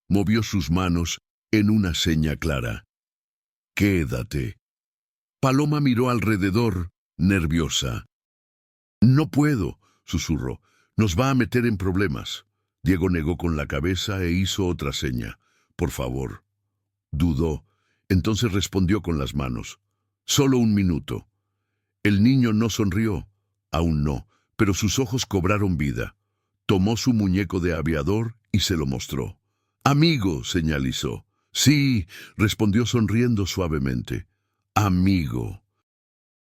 Movió sus manos en una seña clara. «Quédate». Paloma miró alrededor, nerviosa. «No puedo», susurró. «Nos va a meter en problemas». Diego negó con la cabeza e hizo otra seña. «Por favor». Dudó. Entonces respondió con las manos. «Solo un minuto». El niño no sonrió. Aún no, pero sus ojos cobraron vida. Tomó su muñeco de aviador y se lo mostró. «Amigo», señalizó. «Sí», respondió sonriendo suavemente. «Amigo».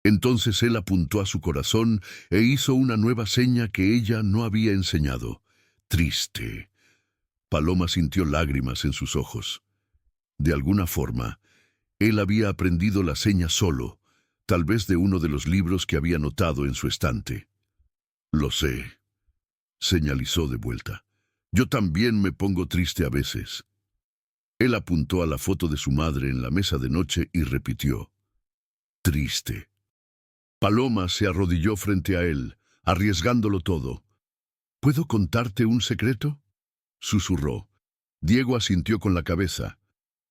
Entonces él apuntó a su corazón e hizo una nueva seña que ella no había enseñado. «Triste». Paloma sintió lágrimas en sus ojos. De alguna forma, él había aprendido la seña solo, tal vez de uno de los libros que había notado en su estante. «Lo sé», señalizó de vuelta. «Yo también me pongo triste a veces». Él apuntó a la foto de su madre en la mesa de noche y repitió. «Triste». Paloma se arrodilló frente a él, arriesgándolo todo. «¿Puedo contarte un secreto?», susurró. Diego asintió con la cabeza.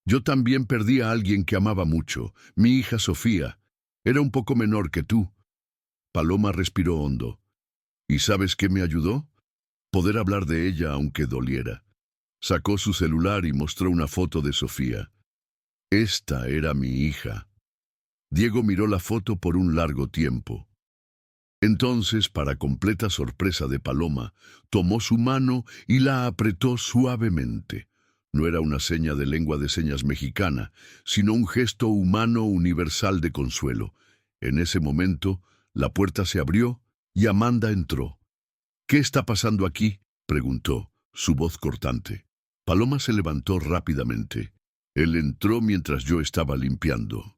«Yo también perdí a alguien que amaba mucho, mi hija Sofía. Era un poco menor que tú». Paloma respiró hondo. «¿Y sabes qué me ayudó? Poder hablar de ella aunque doliera». Sacó su celular y mostró una foto de Sofía. «Esta era mi hija». Diego miró la foto por un largo tiempo. Entonces, para completa sorpresa de Paloma, tomó su mano y la apretó suavemente. No era una seña de lengua de señas mexicana, sino un gesto humano universal de consuelo. En ese momento, la puerta se abrió y Amanda entró. «¿Qué está pasando aquí?», preguntó, su voz cortante. Paloma se levantó rápidamente. Él entró mientras yo estaba limpiando.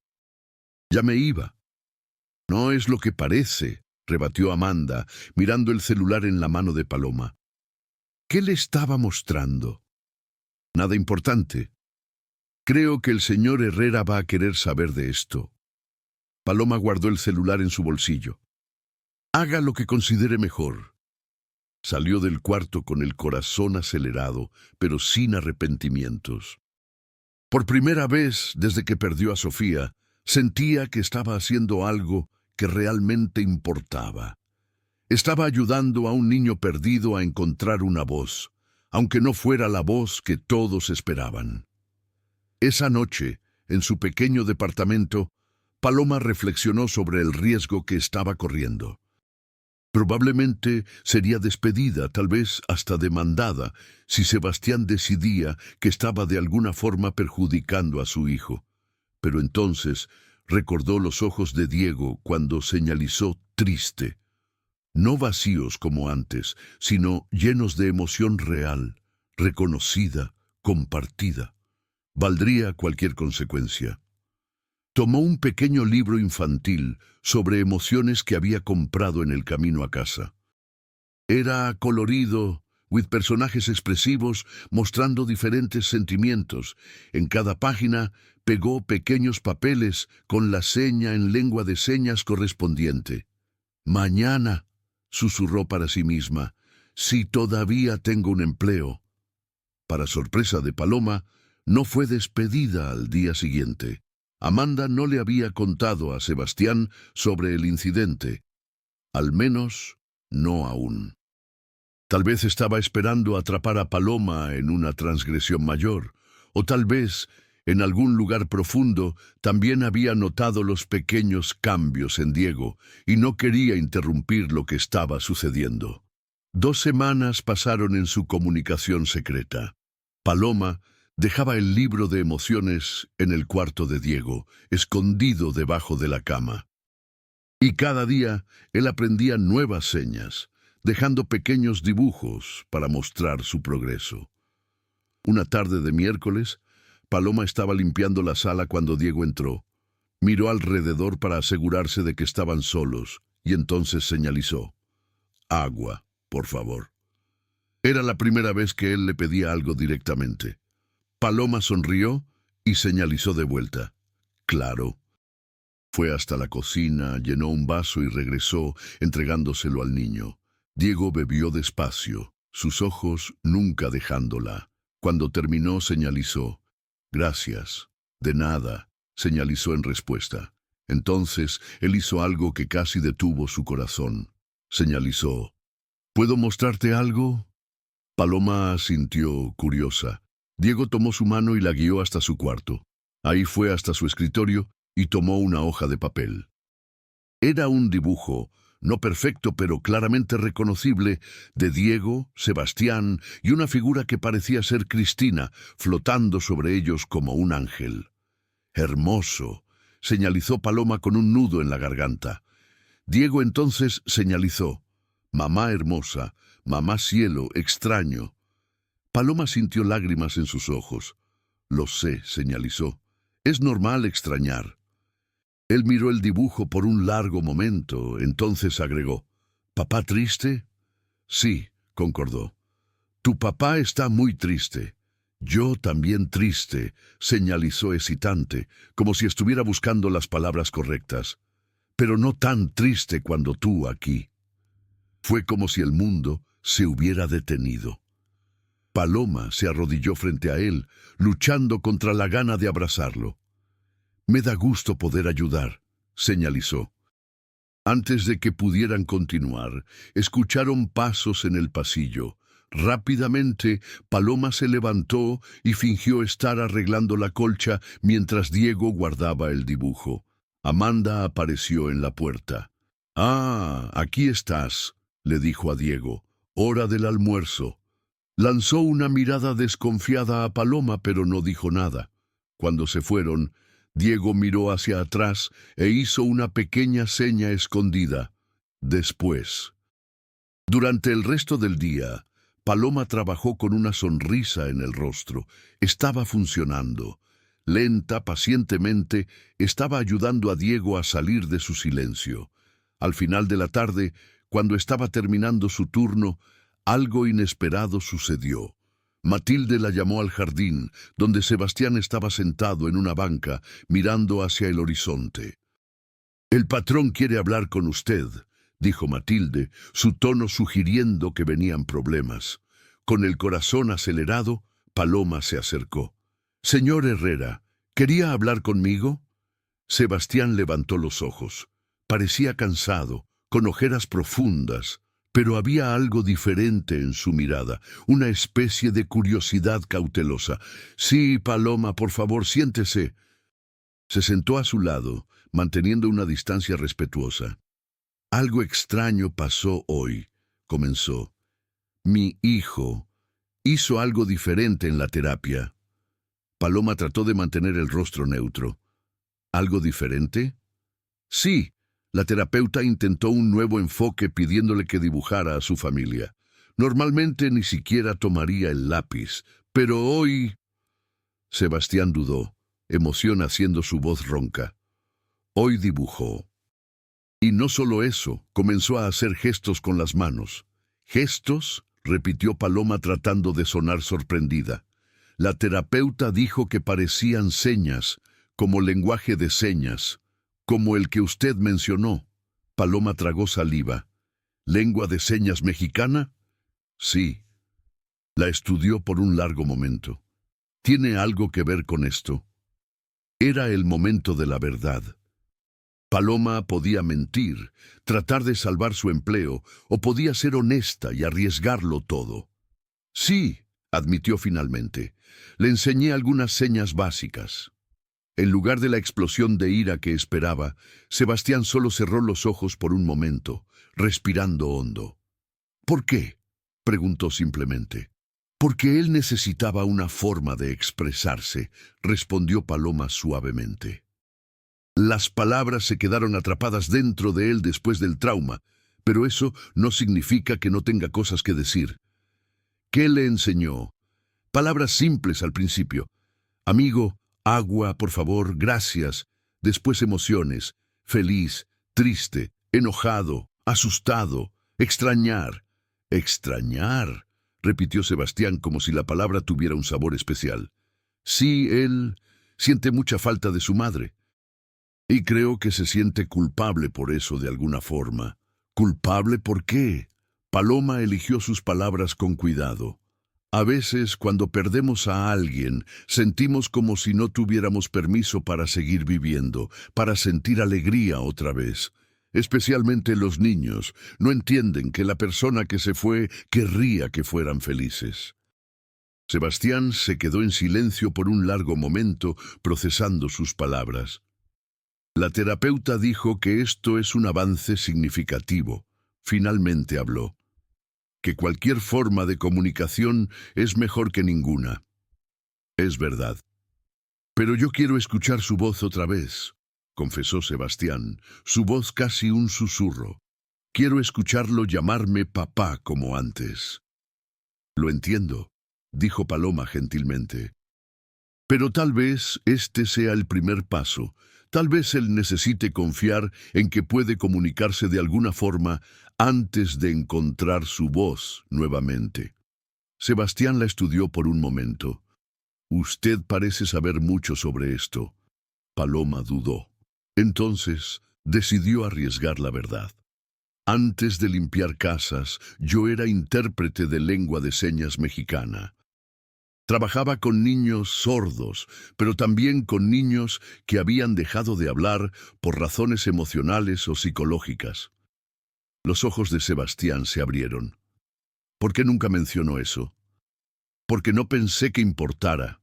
«Ya me iba». «No es lo que parece», rebatió Amanda, mirando el celular en la mano de Paloma. «¿Qué le estaba mostrando?» «Nada importante. Creo que el señor Herrera va a querer saber de esto». Paloma guardó el celular en su bolsillo. «Haga lo que considere mejor». Salió del cuarto con el corazón acelerado, pero sin arrepentimientos. Por primera vez desde que perdió a Sofía, sentía que estaba haciendo algo que realmente importaba. Estaba ayudando a un niño perdido a encontrar una voz, aunque no fuera la voz que todos esperaban. Esa noche, en su pequeño departamento, Paloma reflexionó sobre el riesgo que estaba corriendo. Probablemente sería despedida, tal vez hasta demandada, si Sebastián decidía que estaba de alguna forma perjudicando a su hijo. Pero entonces recordó los ojos de Diego cuando señalizó triste. No vacíos como antes, sino llenos de emoción real, reconocida, compartida. Valdría cualquier consecuencia. Tomó un pequeño libro infantil sobre emociones que había comprado en el camino a casa. Era colorido, with personajes expresivos mostrando diferentes sentimientos. En cada página pegó pequeños papeles con la seña en lengua de señas correspondiente. «Mañana», susurró para sí misma, «si todavía tengo un empleo». Para sorpresa de Paloma, no fue despedida al día siguiente. Amanda no le había contado a Sebastián sobre el incidente. Al menos, no aún. Tal vez estaba esperando atrapar a Paloma en una transgresión mayor, o tal vez, en algún lugar profundo, también había notado los pequeños cambios en Diego y no quería interrumpir lo que estaba sucediendo. 2 semanas pasaron en su comunicación secreta. Paloma dejaba el libro de emociones en el cuarto de Diego, escondido debajo de la cama. Y cada día él aprendía nuevas señas, dejando pequeños dibujos para mostrar su progreso. Una tarde de miércoles, Paloma estaba limpiando la sala cuando Diego entró. Miró alrededor para asegurarse de que estaban solos, y entonces señalizó: «Agua, por favor». Era la primera vez que él le pedía algo directamente. Paloma sonrió y señalizó de vuelta: «Claro». Fue hasta la cocina, llenó un vaso y regresó, entregándoselo al niño. Diego bebió despacio, sus ojos nunca dejándola. Cuando terminó, señalizó: «Gracias». «De nada», señalizó en respuesta. Entonces él hizo algo que casi detuvo su corazón. Señalizó: «¿Puedo mostrarte algo?». Paloma asintió, curiosa. Diego tomó su mano y la guió hasta su cuarto. Ahí fue hasta su escritorio y tomó una hoja de papel. Era un dibujo, no perfecto pero claramente reconocible, de Diego, Sebastián y una figura que parecía ser Cristina, flotando sobre ellos como un ángel. «Hermoso», señalizó Paloma con un nudo en la garganta. Diego entonces señalizó: «Mamá hermosa, mamá cielo, extraño». Paloma sintió lágrimas en sus ojos. «Lo sé», señalizó. «Es normal extrañar». Él miró el dibujo por un largo momento, entonces agregó: «¿Papá triste?». «Sí», concordó. «Tu papá está muy triste». «Yo también triste», señalizó hesitante, como si estuviera buscando las palabras correctas. «Pero no tan triste cuando tú aquí». Fue como si el mundo se hubiera detenido. Paloma se arrodilló frente a él, luchando contra la gana de abrazarlo. «Me da gusto poder ayudar», señalizó. Antes de que pudieran continuar, escucharon pasos en el pasillo. Rápidamente, Paloma se levantó y fingió estar arreglando la colcha mientras Diego guardaba el dibujo. Amanda apareció en la puerta. Ah, aquí estás, le dijo a Diego. Hora del almuerzo. Lanzó una mirada desconfiada a Paloma, pero no dijo nada. Cuando se fueron, Diego miró hacia atrás e hizo una pequeña seña escondida. Después. Durante el resto del día, Paloma trabajó con una sonrisa en el rostro. Estaba funcionando. Lenta, pacientemente, estaba ayudando a Diego a salir de su silencio. Al final de la tarde, cuando estaba terminando su turno, algo inesperado sucedió. Matilde la llamó al jardín, donde Sebastián estaba sentado en una banca, mirando hacia el horizonte. «El patrón quiere hablar con usted», dijo Matilde, su tono sugiriendo que venían problemas. Con el corazón acelerado, Paloma se acercó. «Señor Herrera, ¿quería hablar conmigo?» Sebastián levantó los ojos. Parecía cansado, con ojeras profundas, pero había algo diferente en su mirada, una especie de curiosidad cautelosa. «Sí, Paloma, por favor, siéntese». Se sentó a su lado, manteniendo una distancia respetuosa. «Algo extraño pasó hoy», comenzó. «Mi hijo hizo algo diferente en la terapia». Paloma trató de mantener el rostro neutro. «¿Algo diferente?» «Sí». La terapeuta intentó un nuevo enfoque pidiéndole que dibujara a su familia. Normalmente ni siquiera tomaría el lápiz, pero hoy... Sebastián dudó, emoción haciendo su voz ronca. Hoy dibujó. Y no solo eso, comenzó a hacer gestos con las manos. «¿Gestos?», repitió Paloma tratando de sonar sorprendida. La terapeuta dijo que parecían señas, como lenguaje de señas. «Como el que usted mencionó». Paloma tragó saliva. «¿Lengua de señas mexicana?» «Sí». La estudió por un largo momento. «¿Tiene algo que ver con esto?» Era el momento de la verdad. Paloma podía mentir, tratar de salvar su empleo, o podía ser honesta y arriesgarlo todo. «Sí», admitió finalmente. «Le enseñé algunas señas básicas». En lugar de la explosión de ira que esperaba, Sebastián solo cerró los ojos por un momento, respirando hondo. «¿Por qué?», preguntó simplemente. «Porque él necesitaba una forma de expresarse», respondió Paloma suavemente. Las palabras se quedaron atrapadas dentro de él después del trauma, pero eso no significa que no tenga cosas que decir. ¿Qué le enseñó? Palabras simples al principio. «Amigo, agua, por favor, gracias». Después emociones, feliz, triste, enojado, asustado, extrañar. «Extrañar», repitió Sebastián como si la palabra tuviera un sabor especial. «Sí, él siente mucha falta de su madre. Y creo que se siente culpable por eso de alguna forma». «¿Culpable por qué?». Paloma eligió sus palabras con cuidado. A veces, cuando perdemos a alguien, sentimos como si no tuviéramos permiso para seguir viviendo, para sentir alegría otra vez. Especialmente los niños no entienden que la persona que se fue querría que fueran felices. Sebastián se quedó en silencio por un largo momento, procesando sus palabras. La terapeuta dijo que esto es un avance significativo. Finalmente habló. Que cualquier forma de comunicación es mejor que ninguna. Es verdad. «Pero yo quiero escuchar su voz otra vez», confesó Sebastián, su voz casi un susurro. «Quiero escucharlo llamarme papá como antes». «Lo entiendo», dijo Paloma gentilmente. «Pero tal vez este sea el primer paso. Tal vez él necesite confiar en que puede comunicarse de alguna forma antes de encontrar su voz nuevamente». Sebastián la estudió por un momento. «Usted parece saber mucho sobre esto». Paloma dudó. Entonces decidió arriesgar la verdad. «Antes de limpiar casas, yo era intérprete de lengua de señas mexicana. Trabajaba con niños sordos, pero también con niños que habían dejado de hablar por razones emocionales o psicológicas». Los ojos de Sebastián se abrieron. «¿Por qué nunca mencionó eso?» «Porque no pensé que importara.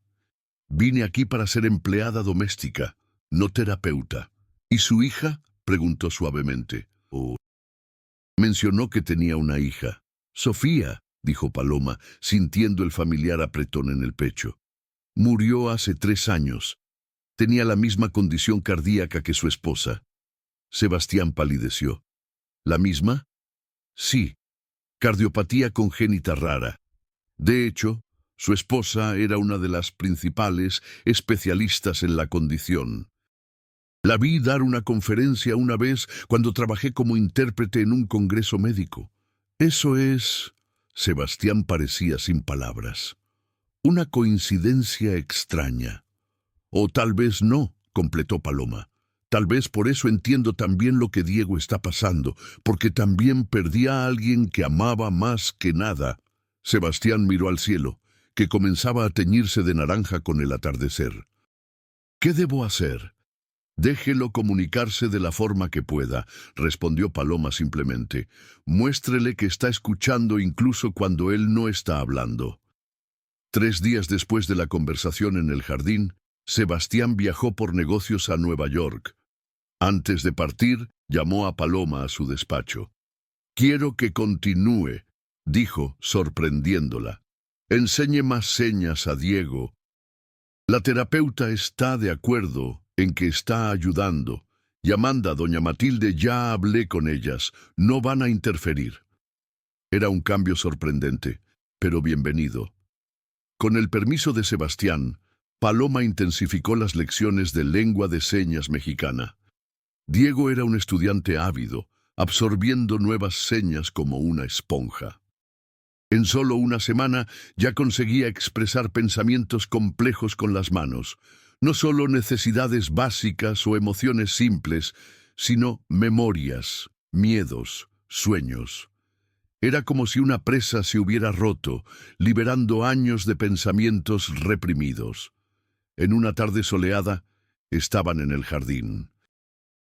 Vine aquí para ser empleada doméstica, no terapeuta». «¿Y su hija?», preguntó suavemente. Mencionó que tenía una hija. Sofía, dijo Paloma, sintiendo el familiar apretón en el pecho. Murió hace 3 años. Tenía la misma condición cardíaca que su esposa. Sebastián palideció. ¿La misma? Sí, cardiopatía congénita rara. De hecho, su esposa era una de las principales especialistas en la condición. La vi dar una conferencia una vez cuando trabajé como intérprete en un congreso médico. Eso es... Sebastián parecía sin palabras. Una coincidencia extraña. O tal vez no, completó Paloma. Tal vez por eso entiendo también lo que Diego está pasando, porque también perdí a alguien que amaba más que nada. Sebastián miró al cielo, que comenzaba a teñirse de naranja con el atardecer. ¿Qué debo hacer? Déjelo comunicarse de la forma que pueda, respondió Paloma simplemente. Muéstrele que está escuchando incluso cuando él no está hablando. 3 días después de la conversación en el jardín, Sebastián viajó por negocios a Nueva York. Antes de partir, llamó a Paloma a su despacho. «Quiero que continúe», dijo, sorprendiéndola. «Enseñe más señas a Diego. La terapeuta está de acuerdo en que está ayudando. Y Amanda, doña Matilde, ya hablé con ellas. No van a interferir». Era un cambio sorprendente, pero bienvenido. Con el permiso de Sebastián, Paloma intensificó las lecciones de lengua de señas mexicana. Diego era un estudiante ávido, absorbiendo nuevas señas como una esponja. En solo una semana ya conseguía expresar pensamientos complejos con las manos, no solo necesidades básicas o emociones simples, sino memorias, miedos, sueños. Era como si una presa se hubiera roto, liberando años de pensamientos reprimidos. En una tarde soleada, estaban en el jardín.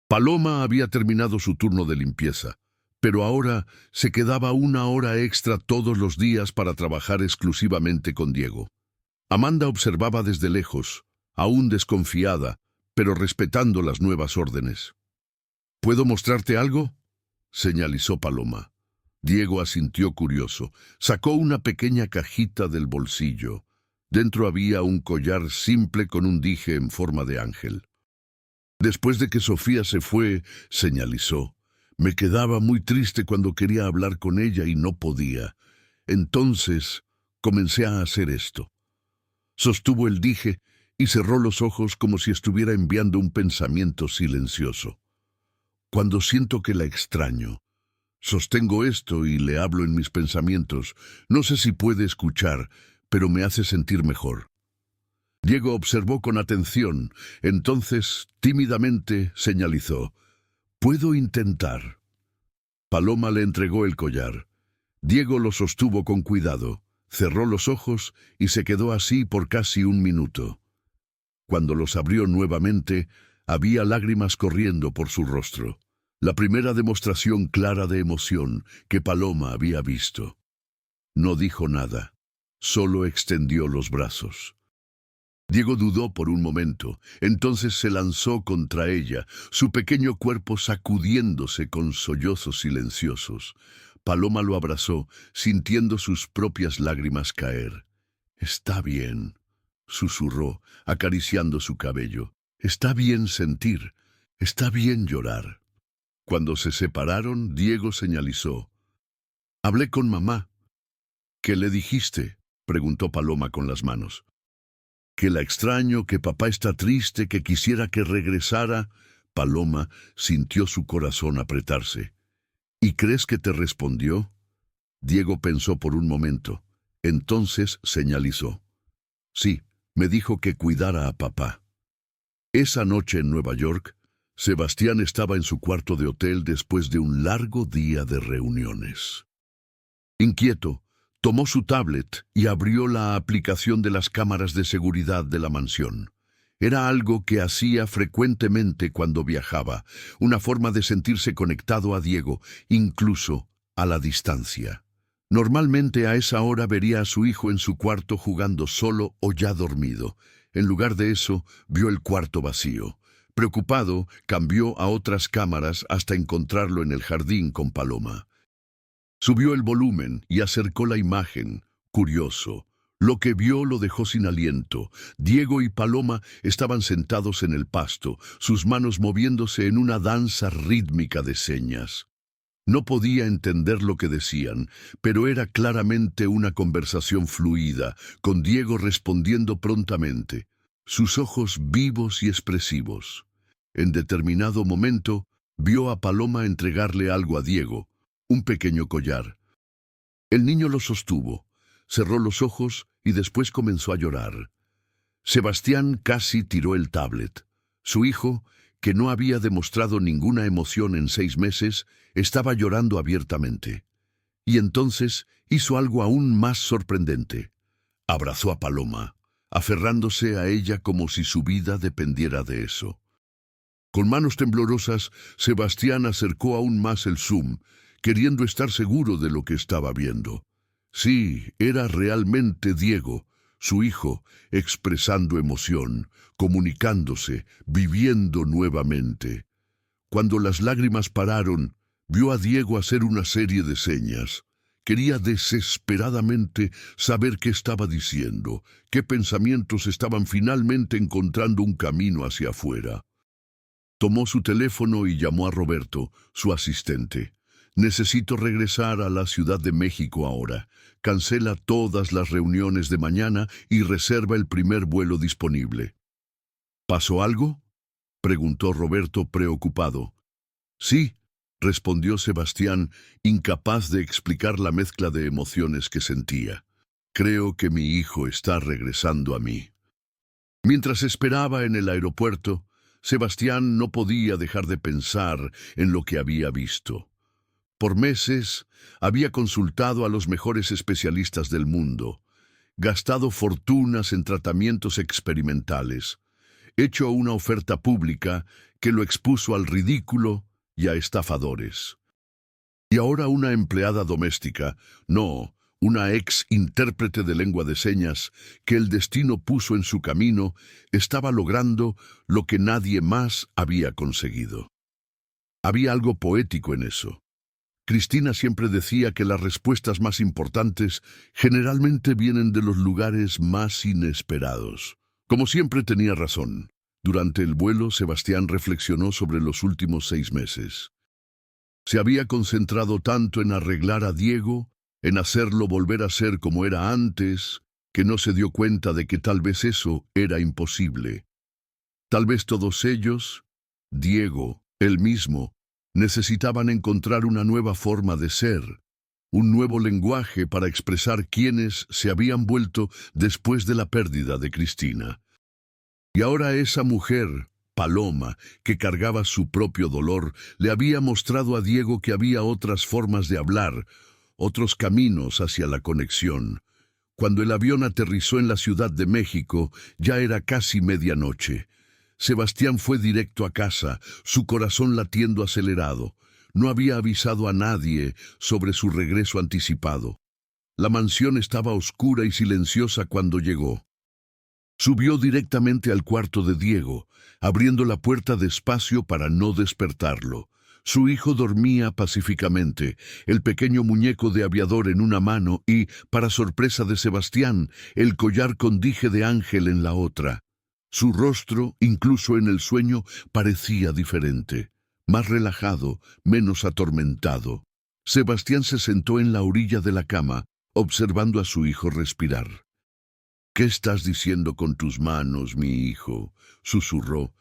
Paloma había terminado su turno de limpieza, pero ahora se quedaba 1 hora extra todos los días para trabajar exclusivamente con Diego. Amanda observaba desde lejos, aún desconfiada, pero respetando las nuevas órdenes. «¿Puedo mostrarte algo?», señalizó Paloma. Diego asintió curioso. Sacó una pequeña cajita del bolsillo. Dentro había un collar simple con un dije en forma de ángel. «Después de que Sofía se fue», señalizó, «me quedaba muy triste cuando quería hablar con ella y no podía. Entonces comencé a hacer esto». Sostuvo el dije y cerró los ojos como si estuviera enviando un pensamiento silencioso. «Cuando siento que la extraño, sostengo esto y le hablo en mis pensamientos. No sé si puede escuchar, pero me hace sentir mejor». Diego observó con atención. Entonces, tímidamente, señalizó. «Puedo intentar». Paloma le entregó el collar. Diego lo sostuvo con cuidado, cerró los ojos y se quedó así por casi 1 minuto. Cuando los abrió nuevamente, había lágrimas corriendo por su rostro. La primera demostración clara de emoción que Paloma había visto. No dijo nada, solo extendió los brazos. Diego dudó por un momento, entonces se lanzó contra ella, su pequeño cuerpo sacudiéndose con sollozos silenciosos. Paloma lo abrazó, sintiendo sus propias lágrimas caer. «Está bien», susurró, acariciando su cabello. «Está bien sentir, está bien llorar». Cuando se separaron, Diego señalizó. «Hablé con mamá». «¿Qué le dijiste?», preguntó Paloma con las manos. «Que la extraño, que papá está triste, que quisiera que regresara». Paloma sintió su corazón apretarse. «¿Y crees que te respondió?». Diego pensó por un momento. Entonces señalizó. «Sí, me dijo que cuidara a papá». Esa noche en Nueva York, Sebastián estaba en su cuarto de hotel después de un largo día de reuniones. Inquieto, tomó su tablet y abrió la aplicación de las cámaras de seguridad de la mansión. Era algo que hacía frecuentemente cuando viajaba, una forma de sentirse conectado a Diego, incluso a la distancia. Normalmente a esa hora vería a su hijo en su cuarto jugando solo o ya dormido. En lugar de eso, vio el cuarto vacío. Preocupado, cambió a otras cámaras hasta encontrarlo en el jardín con Paloma. Subió el volumen y acercó la imagen, curioso. Lo que vio lo dejó sin aliento. Diego y Paloma estaban sentados en el pasto, sus manos moviéndose en una danza rítmica de señas. No podía entender lo que decían, pero era claramente una conversación fluida, con Diego respondiendo prontamente, sus ojos vivos y expresivos. En determinado momento, vio a Paloma entregarle algo a Diego, un pequeño collar. El niño lo sostuvo, cerró los ojos y después comenzó a llorar. Sebastián casi tiró el tablet. Su hijo, que no había demostrado ninguna emoción en 6 meses, estaba llorando abiertamente. Y entonces hizo algo aún más sorprendente. Abrazó a Paloma, aferrándose a ella como si su vida dependiera de eso. Con manos temblorosas, Sebastián acercó aún más el zoom, queriendo estar seguro de lo que estaba viendo. Sí, era realmente Diego, su hijo, expresando emoción, comunicándose, viviendo nuevamente. Cuando las lágrimas pararon, vio a Diego hacer una serie de señas. Quería desesperadamente saber qué estaba diciendo, qué pensamientos estaban finalmente encontrando un camino hacia afuera. Tomó su teléfono y llamó a Roberto, su asistente. Necesito regresar a la Ciudad de México ahora. Cancela todas las reuniones de mañana y reserva el primer vuelo disponible. ¿Pasó algo?, preguntó Roberto preocupado. Sí, respondió Sebastián, incapaz de explicar la mezcla de emociones que sentía. Creo que mi hijo está regresando a mí. Mientras esperaba en el aeropuerto, Sebastián no podía dejar de pensar en lo que había visto. Por meses había consultado a los mejores especialistas del mundo, gastado fortunas en tratamientos experimentales, hecho una oferta pública que lo expuso al ridículo y a estafadores. Y ahora una empleada doméstica, no, una ex intérprete de lengua de señas que el destino puso en su camino, estaba logrando lo que nadie más había conseguido. Había algo poético en eso. Cristina siempre decía que las respuestas más importantes generalmente vienen de los lugares más inesperados. Como siempre tenía razón. Durante el vuelo, Sebastián reflexionó sobre los últimos 6 meses. Se había concentrado tanto en arreglar a Diego, en hacerlo volver a ser como era antes, que no se dio cuenta de que tal vez eso era imposible. Tal vez todos ellos, Diego, él mismo, necesitaban encontrar una nueva forma de ser, un nuevo lenguaje para expresar quiénes se habían vuelto después de la pérdida de Cristina. Y ahora esa mujer, Paloma, que cargaba su propio dolor, le había mostrado a Diego que había otras formas de hablar, otros caminos hacia la conexión. Cuando el avión aterrizó en la Ciudad de México, ya era casi medianoche. Sebastián fue directo a casa, su corazón latiendo acelerado. No había avisado a nadie sobre su regreso anticipado. La mansión estaba oscura y silenciosa cuando llegó. Subió directamente al cuarto de Diego, abriendo la puerta despacio para no despertarlo. Su hijo dormía pacíficamente, el pequeño muñeco de aviador en una mano y, para sorpresa de Sebastián, el collar con dije de ángel en la otra. Su rostro, incluso en el sueño, parecía diferente, más relajado, menos atormentado. Sebastián se sentó en la orilla de la cama, observando a su hijo respirar. «¿Qué estás diciendo con tus manos, mi hijo?», susurró.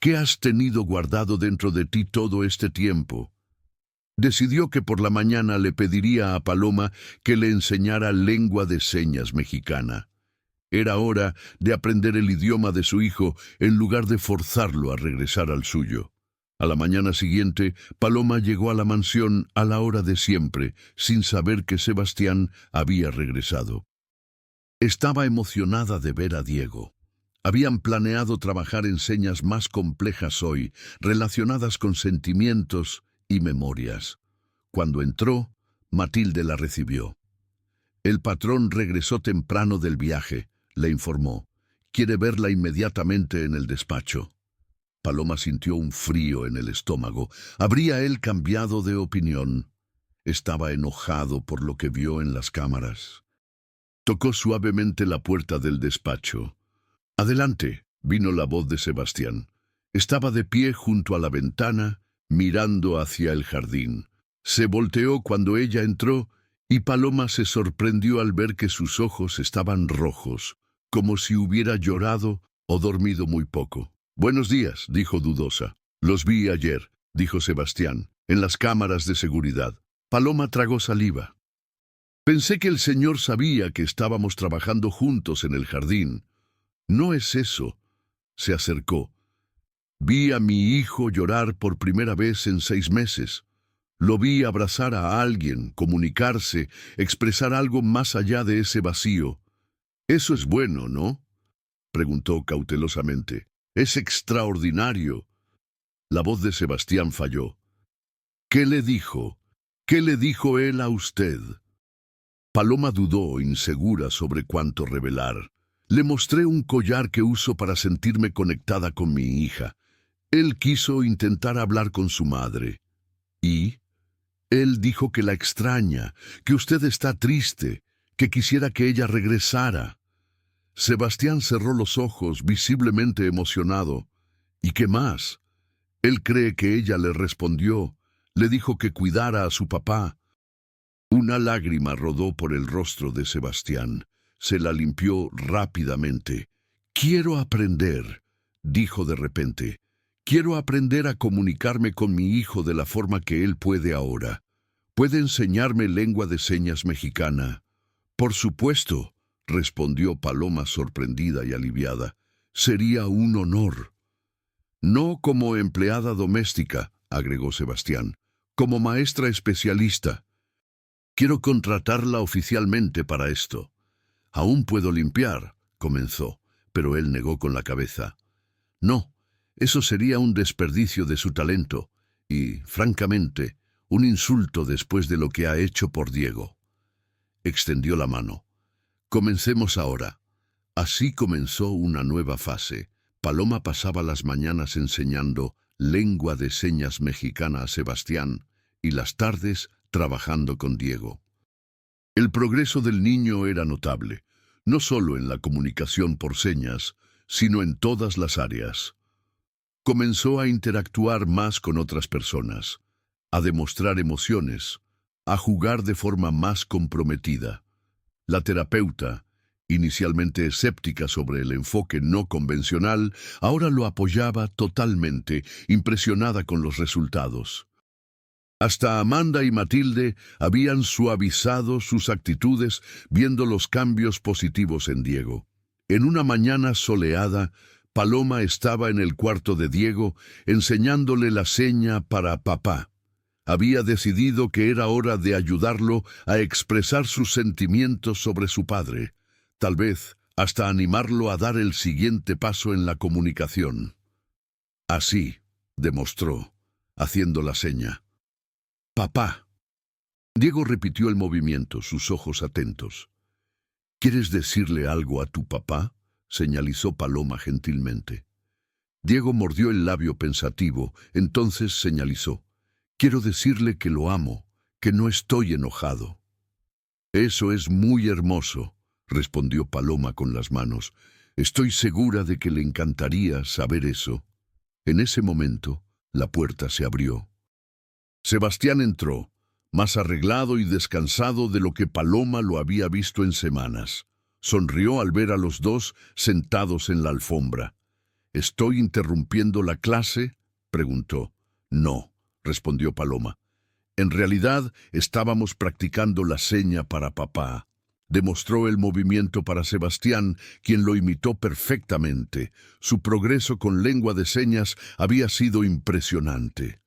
«¿Qué has tenido guardado dentro de ti todo este tiempo?». Decidió que por la mañana le pediría a Paloma que le enseñara lengua de señas mexicana. Era hora de aprender el idioma de su hijo en lugar de forzarlo a regresar al suyo. A la mañana siguiente, Paloma llegó a la mansión a la hora de siempre, sin saber que Sebastián había regresado. Estaba emocionada de ver a Diego. Habían planeado trabajar en señas más complejas hoy, relacionadas con sentimientos y memorias. Cuando entró, Matilde la recibió. «El patrón regresó temprano del viaje», le informó. «Quiere verla inmediatamente en el despacho». Paloma sintió un frío en el estómago. ¿Habría él cambiado de opinión? Estaba enojado por lo que vio en las cámaras. Tocó suavemente la puerta del despacho. «Adelante», vino la voz de Sebastián. Estaba de pie junto a la ventana, mirando hacia el jardín. Se volteó cuando ella entró y Paloma se sorprendió al ver que sus ojos estaban rojos, como si hubiera llorado o dormido muy poco. «Buenos días», dijo dudosa. «Los vi ayer», dijo Sebastián, «en las cámaras de seguridad». Paloma tragó saliva. «Pensé que el señor sabía que estábamos trabajando juntos en el jardín». «No es eso». Se acercó. «Vi a mi hijo llorar por primera vez en 6 meses. Lo vi abrazar a alguien, comunicarse, expresar algo más allá de ese vacío. Eso es bueno, ¿no?», preguntó cautelosamente. «Es extraordinario». La voz de Sebastián falló. «¿Qué le dijo? ¿Qué le dijo él a usted?». Paloma dudó, insegura sobre cuánto revelar. «Le mostré un collar que uso para sentirme conectada con mi hija. Él quiso intentar hablar con su madre. ¿Y? Él dijo que la extraña, que usted está triste, que quisiera que ella regresara». Sebastián cerró los ojos, visiblemente emocionado. «¿Y qué más? Él cree que ella le respondió, le dijo que cuidara a su papá». Una lágrima rodó por el rostro de Sebastián. Se la limpió rápidamente. «Quiero aprender», dijo de repente. «Quiero aprender a comunicarme con mi hijo de la forma que él puede ahora. ¿Puede enseñarme lengua de señas mexicana?». «Por supuesto», respondió Paloma sorprendida y aliviada. «Sería un honor». «No como empleada doméstica», agregó Sebastián, «como maestra especialista. Quiero contratarla oficialmente para esto». «Aún puedo limpiar», comenzó, pero él negó con la cabeza. «No, eso sería un desperdicio de su talento y, francamente, un insulto después de lo que ha hecho por Diego». Extendió la mano. «Comencemos ahora». Así comenzó una nueva fase. Paloma pasaba las mañanas enseñando lengua de señas mexicana a Sebastián y las tardes trabajando con Diego. El progreso del niño era notable, no solo en la comunicación por señas, sino en todas las áreas. Comenzó a interactuar más con otras personas, a demostrar emociones, a jugar de forma más comprometida. La terapeuta, inicialmente escéptica sobre el enfoque no convencional, ahora lo apoyaba totalmente, impresionada con los resultados. Hasta Amanda y Matilde habían suavizado sus actitudes viendo los cambios positivos en Diego. En una mañana soleada, Paloma estaba en el cuarto de Diego enseñándole la seña para papá. Había decidido que era hora de ayudarlo a expresar sus sentimientos sobre su padre, tal vez hasta animarlo a dar el siguiente paso en la comunicación. «Así», demostró, haciendo la seña. «Papá». Diego repitió el movimiento, sus ojos atentos. «¿Quieres decirle algo a tu papá?», señalizó Paloma gentilmente. Diego mordió el labio pensativo, entonces señalizó. «Quiero decirle que lo amo, que no estoy enojado». «Eso es muy hermoso», respondió Paloma con las manos. «Estoy segura de que le encantaría saber eso». En ese momento, la puerta se abrió. Sebastián entró, más arreglado y descansado de lo que Paloma lo había visto en semanas. Sonrió al ver a los dos sentados en la alfombra. «¿Estoy interrumpiendo la clase?», preguntó. «No», respondió Paloma. «En realidad, estábamos practicando la seña para papá». Demostró el movimiento para Sebastián, quien lo imitó perfectamente. Su progreso con lengua de señas había sido impresionante.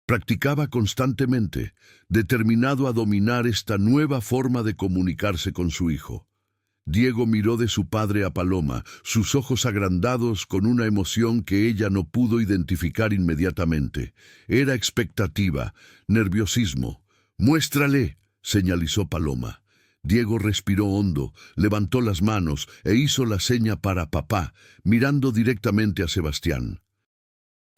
Practicaba constantemente, determinado a dominar esta nueva forma de comunicarse con su hijo. Diego miró de su padre a Paloma, sus ojos agrandados con una emoción que ella no pudo identificar inmediatamente. Era expectativa, nerviosismo. «Muéstrale», señalizó Paloma. Diego respiró hondo, levantó las manos e hizo la seña para papá, mirando directamente a Sebastián.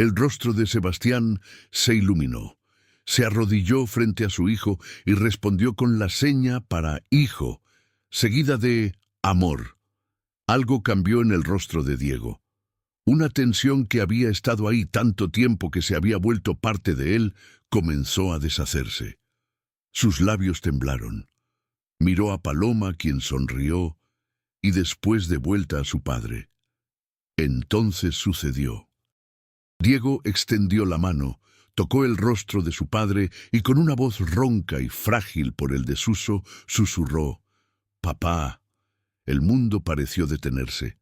El rostro de Sebastián se iluminó. Se arrodilló frente a su hijo y respondió con la seña para hijo, seguida de amor. Algo cambió en el rostro de Diego. Una tensión que había estado ahí tanto tiempo que se había vuelto parte de él, comenzó a deshacerse. Sus labios temblaron. Miró a Paloma, quien sonrió, y después de vuelta a su padre. Entonces sucedió. Diego extendió la mano, tocó el rostro de su padre y con una voz ronca y frágil por el desuso, susurró: «Papá». El mundo pareció detenerse.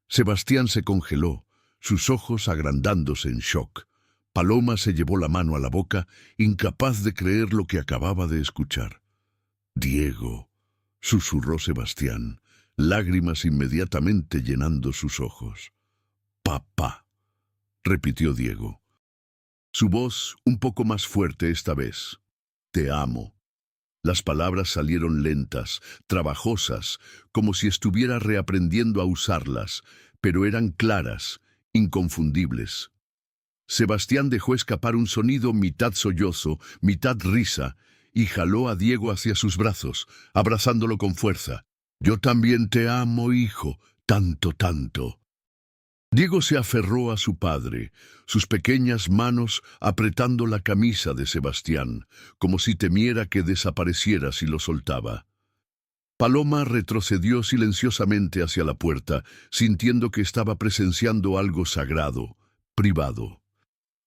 Sebastián se congeló, sus ojos agrandándose en shock. Paloma se llevó la mano a la boca, incapaz de creer lo que acababa de escuchar. «Diego», susurró Sebastián, lágrimas inmediatamente llenando sus ojos. «Papá», repitió Diego. Su voz un poco más fuerte esta vez. «Te amo». Las palabras salieron lentas, trabajosas, como si estuviera reaprendiendo a usarlas, pero eran claras, inconfundibles. Sebastián dejó escapar un sonido mitad sollozo, mitad risa, y jaló a Diego hacia sus brazos, abrazándolo con fuerza. «Yo también te amo, hijo, tanto, tanto». Diego se aferró a su padre, sus pequeñas manos apretando la camisa de Sebastián, como si temiera que desapareciera si lo soltaba. Paloma retrocedió silenciosamente hacia la puerta, sintiendo que estaba presenciando algo sagrado, privado.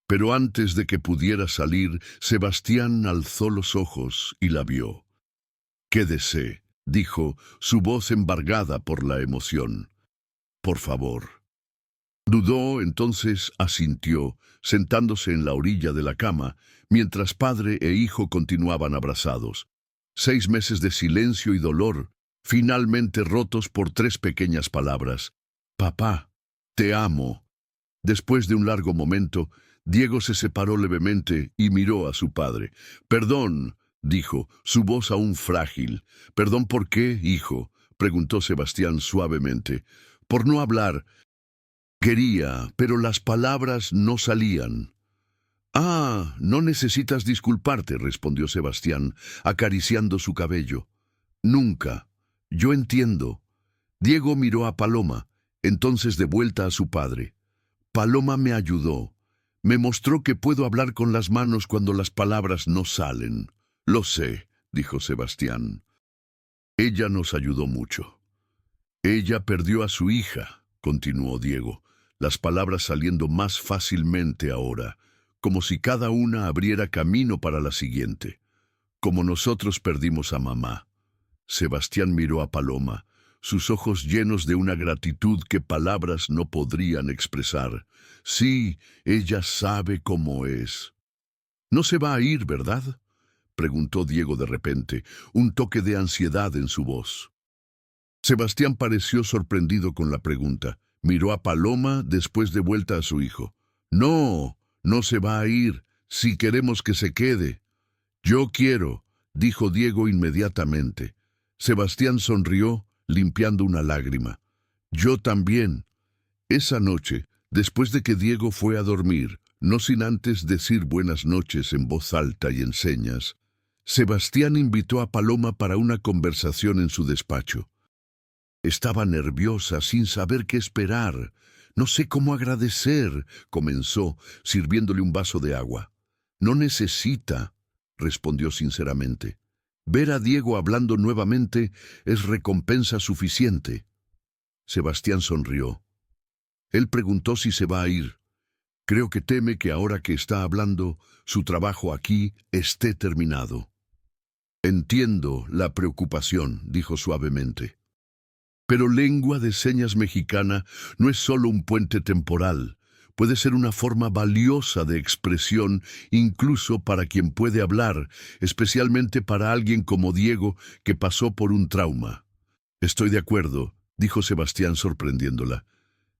Pero antes de que pudiera salir, Sebastián alzó los ojos y la vio. «Quédese», dijo, su voz embargada por la emoción. «Por favor». Dudó, entonces asintió, sentándose en la orilla de la cama, mientras padre e hijo continuaban abrazados. 6 meses de silencio y dolor, finalmente rotos por 3 pequeñas palabras. «Papá, te amo». Después de un largo momento, Diego se separó levemente y miró a su padre. «Perdón», dijo, su voz aún frágil. «¿Perdón por qué, hijo?», preguntó Sebastián suavemente. «Por no hablar». Quería, pero las palabras no salían. «Ah, no necesitas disculparte», respondió Sebastián, acariciando su cabello. «Nunca. Yo entiendo». Diego miró a Paloma, entonces de vuelta a su padre. «Paloma me ayudó. Me mostró que puedo hablar con las manos cuando las palabras no salen». «Lo sé», dijo Sebastián. «Ella nos ayudó mucho». «Ella perdió a su hija», continuó Diego, las palabras saliendo más fácilmente ahora, como si cada una abriera camino para la siguiente. «Como nosotros perdimos a mamá». Sebastián miró a Paloma, sus ojos llenos de una gratitud que palabras no podrían expresar. «Sí, ella sabe cómo es». «No se va a ir, ¿verdad?», preguntó Diego de repente, un toque de ansiedad en su voz. Sebastián pareció sorprendido con la pregunta. Miró a Paloma, después de vuelta a su hijo. «No, no se va a ir, si queremos que se quede». «Yo quiero», dijo Diego inmediatamente. Sebastián sonrió, limpiando una lágrima. «Yo también». Esa noche, después de que Diego fue a dormir, no sin antes decir buenas noches en voz alta y en señas, Sebastián invitó a Paloma para una conversación en su despacho. Estaba nerviosa, sin saber qué esperar. «No sé cómo agradecer», comenzó, sirviéndole un vaso de agua. «No necesita», respondió sinceramente. «Ver a Diego hablando nuevamente es recompensa suficiente». Sebastián sonrió. Él preguntó si se va a ir. «Creo que teme que ahora que está hablando, su trabajo aquí esté terminado». «Entiendo la preocupación», dijo suavemente. «Pero lengua de señas mexicana no es solo un puente temporal. Puede ser una forma valiosa de expresión incluso para quien puede hablar, especialmente para alguien como Diego que pasó por un trauma». «Estoy de acuerdo», dijo Sebastián sorprendiéndola,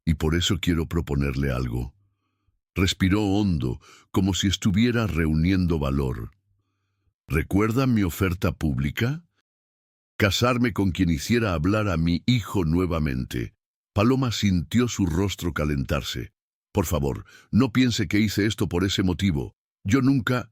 «y por eso quiero proponerle algo». Respiró hondo, como si estuviera reuniendo valor. «¿Recuerda mi oferta pública?» «Casarme con quien hiciera hablar a mi hijo nuevamente». Paloma sintió su rostro calentarse. Por favor, no piense que hice esto por ese motivo. Yo nunca...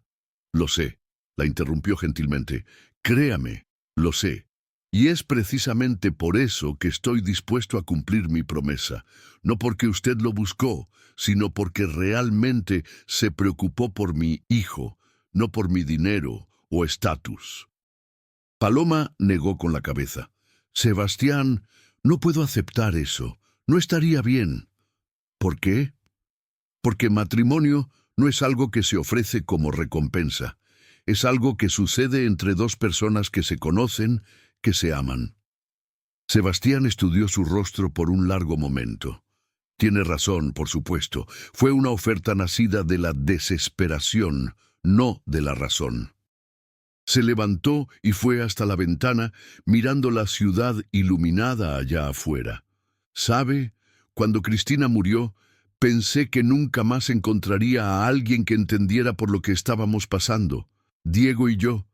Lo sé, la interrumpió gentilmente. Créame, lo sé. Y es precisamente por eso que estoy dispuesto a cumplir mi promesa. No porque usted lo buscó, sino porque realmente se preocupó por mi hijo, no por mi dinero o estatus. Paloma negó con la cabeza. Sebastián, no puedo aceptar eso. No estaría bien. ¿Por qué? Porque matrimonio no es algo que se ofrece como recompensa. Es algo que sucede entre dos personas que se conocen, que se aman. Sebastián estudió su rostro por un largo momento. Tiene razón, por supuesto. Fue una oferta nacida de la desesperación, no de la razón. Se levantó y fue hasta la ventana, mirando la ciudad iluminada allá afuera. ¿Sabe? Cuando Cristina murió, pensé que nunca más encontraría a alguien que entendiera por lo que estábamos pasando. Diego y yo.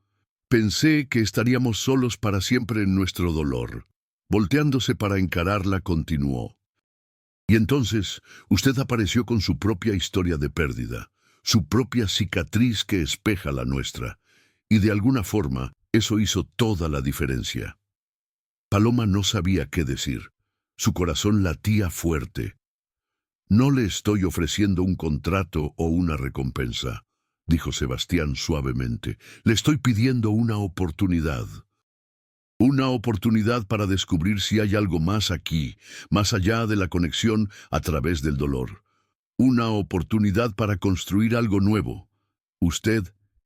Pensé que estaríamos solos para siempre en nuestro dolor. Volteándose para encararla, continuó. Y entonces, usted apareció con su propia historia de pérdida, su propia cicatriz que espeja la nuestra. Y de alguna forma, eso hizo toda la diferencia. Paloma no sabía qué decir. Su corazón latía fuerte. No le estoy ofreciendo un contrato o una recompensa, dijo Sebastián suavemente. Le estoy pidiendo una oportunidad. Una oportunidad para descubrir si hay algo más aquí, más allá de la conexión a través del dolor. Una oportunidad para construir algo nuevo. Usted,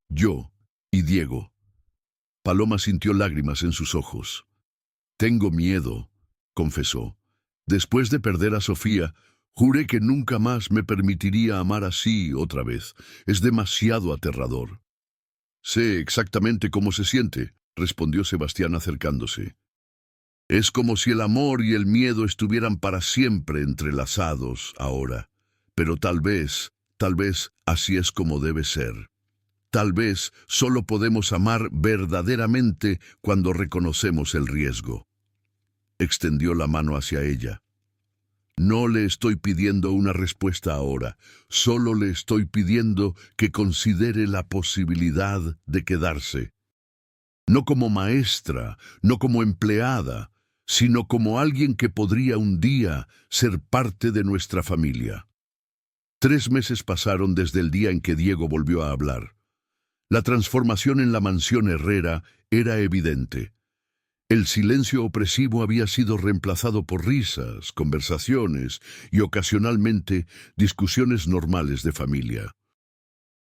yo y Diego. Paloma sintió lágrimas en sus ojos. Tengo miedo, confesó. Después de perder a Sofía, juré que nunca más me permitiría amar así otra vez. Es demasiado aterrador. Sé exactamente cómo se siente, respondió Sebastián acercándose. Es como si el amor y el miedo estuvieran para siempre entrelazados ahora. Pero tal vez, así es como debe ser. Tal vez solo podemos amar verdaderamente cuando reconocemos el riesgo. Extendió la mano hacia ella. No le estoy pidiendo una respuesta ahora, solo le estoy pidiendo que considere la posibilidad de quedarse. No como maestra, no como empleada, sino como alguien que podría un día ser parte de nuestra familia. 3 meses pasaron desde el día en que Diego volvió a hablar. La transformación en la mansión Herrera era evidente. El silencio opresivo había sido reemplazado por risas, conversaciones y ocasionalmente discusiones normales de familia.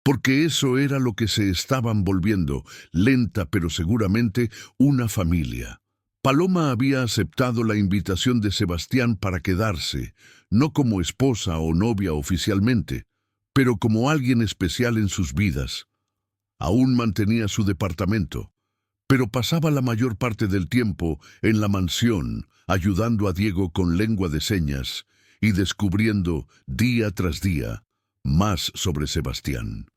Porque eso era lo que se estaban volviendo, lenta pero seguramente, una familia. Paloma había aceptado la invitación de Sebastián para quedarse, no como esposa o novia oficialmente, pero como alguien especial en sus vidas. Aún mantenía su departamento, pero pasaba la mayor parte del tiempo en la mansión, ayudando a Diego con lengua de señas y descubriendo, día tras día, más sobre Sebastián.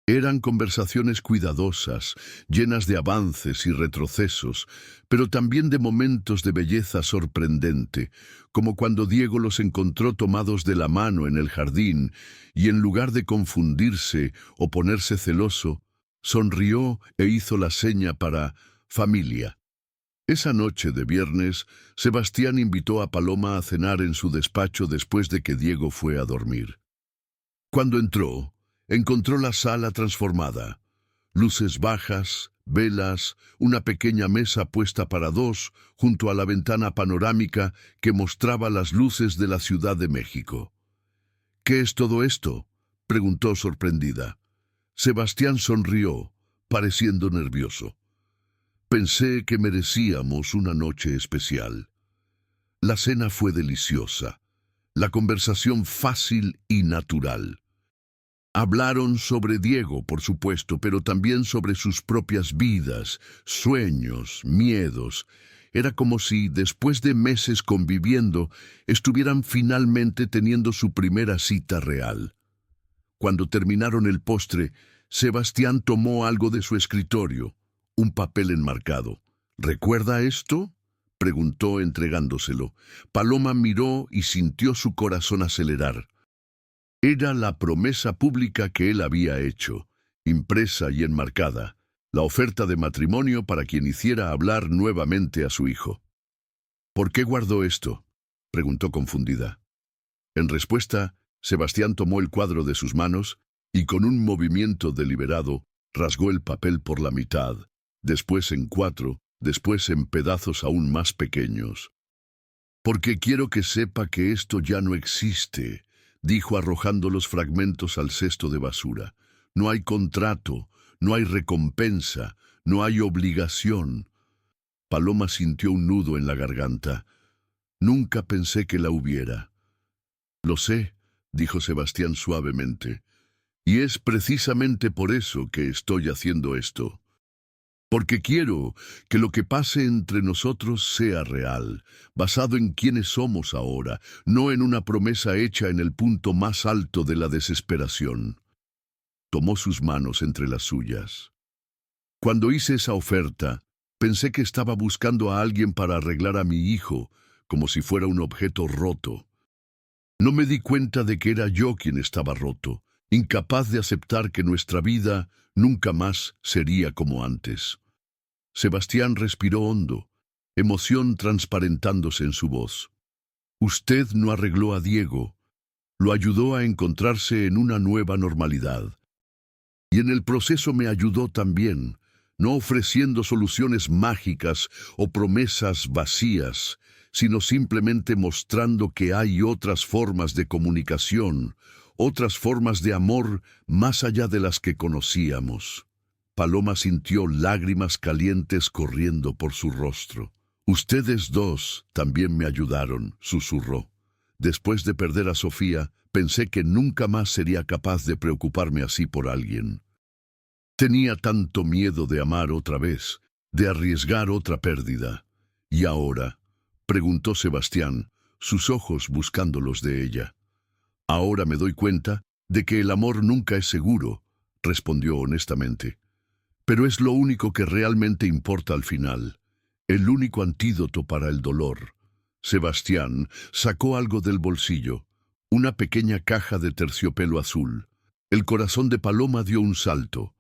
Eran conversaciones cuidadosas, llenas de avances y retrocesos, pero también de momentos de belleza sorprendente, como cuando Diego los encontró tomados de la mano en el jardín y en lugar de confundirse o ponerse celoso, sonrió e hizo la seña para familia. Esa noche de viernes, Sebastián invitó a Paloma a cenar en su despacho después de que Diego fue a dormir. Cuando encontró la sala transformada. Luces bajas, velas, una pequeña mesa puesta para dos junto a la ventana panorámica que mostraba las luces de la Ciudad de México. ¿Qué es todo esto?, preguntó sorprendida. Sebastián sonrió, pareciendo nervioso. Pensé que merecíamos una noche especial. La cena fue deliciosa, la conversación fácil y natural. Hablaron sobre Diego, por supuesto, pero también sobre sus propias vidas, sueños, miedos. Era como si, después de meses conviviendo, estuvieran finalmente teniendo su primera cita real. Cuando terminaron el postre, Sebastián tomó algo de su escritorio, un papel enmarcado. ¿Recuerda esto?, preguntó entregándoselo. Paloma miró y sintió su corazón acelerar. Era la promesa pública que él había hecho, impresa y enmarcada, la oferta de matrimonio para quien hiciera hablar nuevamente a su hijo. ¿Por qué guardó esto?, preguntó confundida. En respuesta, Sebastián tomó el cuadro de sus manos y con un movimiento deliberado rasgó el papel por la mitad, después en 4, después en pedazos aún más pequeños. «Porque quiero que sepa que esto ya no existe», dijo arrojando los fragmentos al cesto de basura. «No hay contrato, no hay recompensa, no hay obligación». Paloma sintió un nudo en la garganta. «Nunca pensé que la hubiera». «Lo sé», dijo Sebastián suavemente, «y es precisamente por eso que estoy haciendo esto. Porque quiero que lo que pase entre nosotros sea real, basado en quiénes somos ahora, no en una promesa hecha en el punto más alto de la desesperación». Tomó sus manos entre las suyas. «Cuando hice esa oferta, pensé que estaba buscando a alguien para arreglar a mi hijo, como si fuera un objeto roto. No me di cuenta de que era yo quien estaba roto, incapaz de aceptar que nuestra vida nunca más sería como antes». Sebastián respiró hondo, emoción transparentándose en su voz. «Usted no arregló a Diego, lo ayudó a encontrarse en una nueva normalidad. Y en el proceso me ayudó también, no ofreciendo soluciones mágicas o promesas vacías, sino simplemente mostrando que hay otras formas de comunicación, otras formas de amor más allá de las que conocíamos». Paloma sintió lágrimas calientes corriendo por su rostro. «Ustedes dos también me ayudaron», susurró. «Después de perder a Sofía, pensé que nunca más sería capaz de preocuparme así por alguien. Tenía tanto miedo de amar otra vez, de arriesgar otra pérdida. ¿Y ahora?», preguntó Sebastián, sus ojos buscando los de ella. «Ahora me doy cuenta de que el amor nunca es seguro», respondió honestamente. «Pero es lo único que realmente importa al final, el único antídoto para el dolor». Sebastián sacó algo del bolsillo, una pequeña caja de terciopelo azul. El corazón de Paloma dio un salto.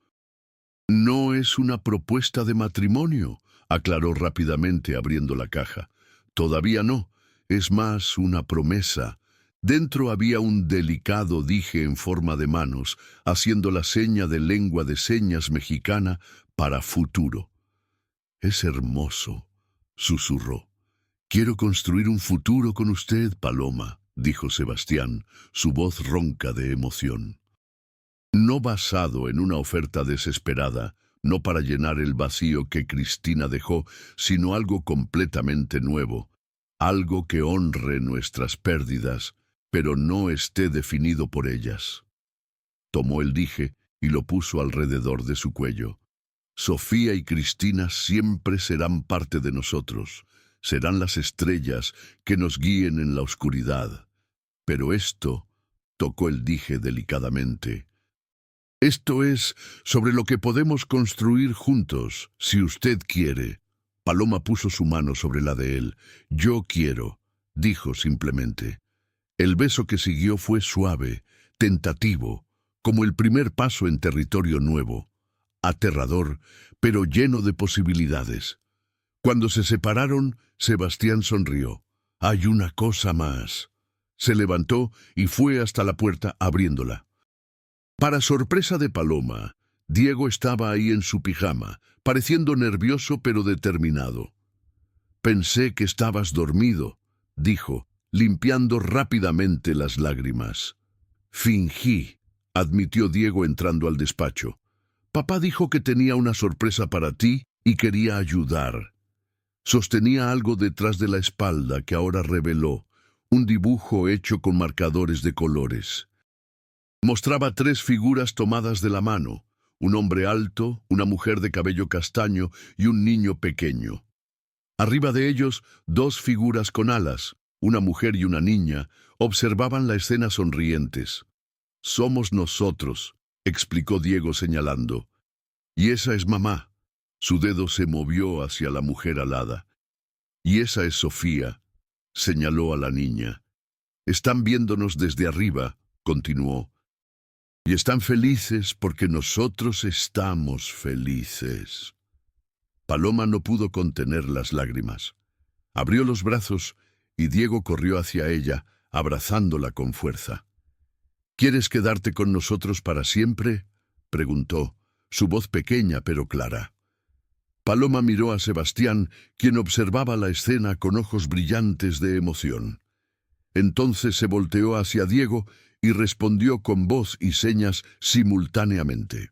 «No es una propuesta de matrimonio», aclaró rápidamente abriendo la caja. «Todavía no, es más una promesa». Dentro había un delicado dije en forma de manos, haciendo la seña de lengua de señas mexicana para futuro. «Es hermoso», susurró. «Quiero construir un futuro con usted, Paloma», dijo Sebastián, su voz ronca de emoción. No basado en una oferta desesperada, no para llenar el vacío que Cristina dejó, sino algo completamente nuevo, algo que honre nuestras pérdidas, pero no esté definido por ellas. Tomó el dije y lo puso alrededor de su cuello. «Sofía y Cristina siempre serán parte de nosotros, serán las estrellas que nos guíen en la oscuridad. Pero esto», tocó el dije delicadamente, «esto es sobre lo que podemos construir juntos, si usted quiere». Paloma puso su mano sobre la de él. «Yo quiero», dijo simplemente. El beso que siguió fue suave, tentativo, como el primer paso en territorio nuevo, aterrador, pero lleno de posibilidades. Cuando se separaron, Sebastián sonrió. «Hay una cosa más». Se levantó y fue hasta la puerta abriéndola. Para sorpresa de Paloma, Diego estaba ahí en su pijama, pareciendo nervioso pero determinado. «Pensé que estabas dormido», dijo, limpiando rápidamente las lágrimas. «Fingí», admitió Diego entrando al despacho. «Papá dijo que tenía una sorpresa para ti y quería ayudar». Sostenía algo detrás de la espalda que ahora reveló, un dibujo hecho con marcadores de colores. Mostraba 3 figuras tomadas de la mano, un hombre alto, una mujer de cabello castaño y un niño pequeño. Arriba de ellos, 2 figuras con alas, una mujer y una niña, observaban la escena sonrientes. «Somos nosotros», explicó Diego señalando. «Y esa es mamá». Su dedo se movió hacia la mujer alada. «Y esa es Sofía», señaló a la niña. «Están viéndonos desde arriba, continuó. Y están felices porque nosotros estamos felices. Paloma no pudo contener las lágrimas. Abrió los brazos y Diego corrió hacia ella, abrazándola con fuerza. ¿Quieres quedarte con nosotros para siempre?, preguntó, su voz pequeña pero clara. Paloma miró a Sebastián, quien observaba la escena con ojos brillantes de emoción. Entonces se volteó hacia Diego y respondió con voz y señas simultáneamente.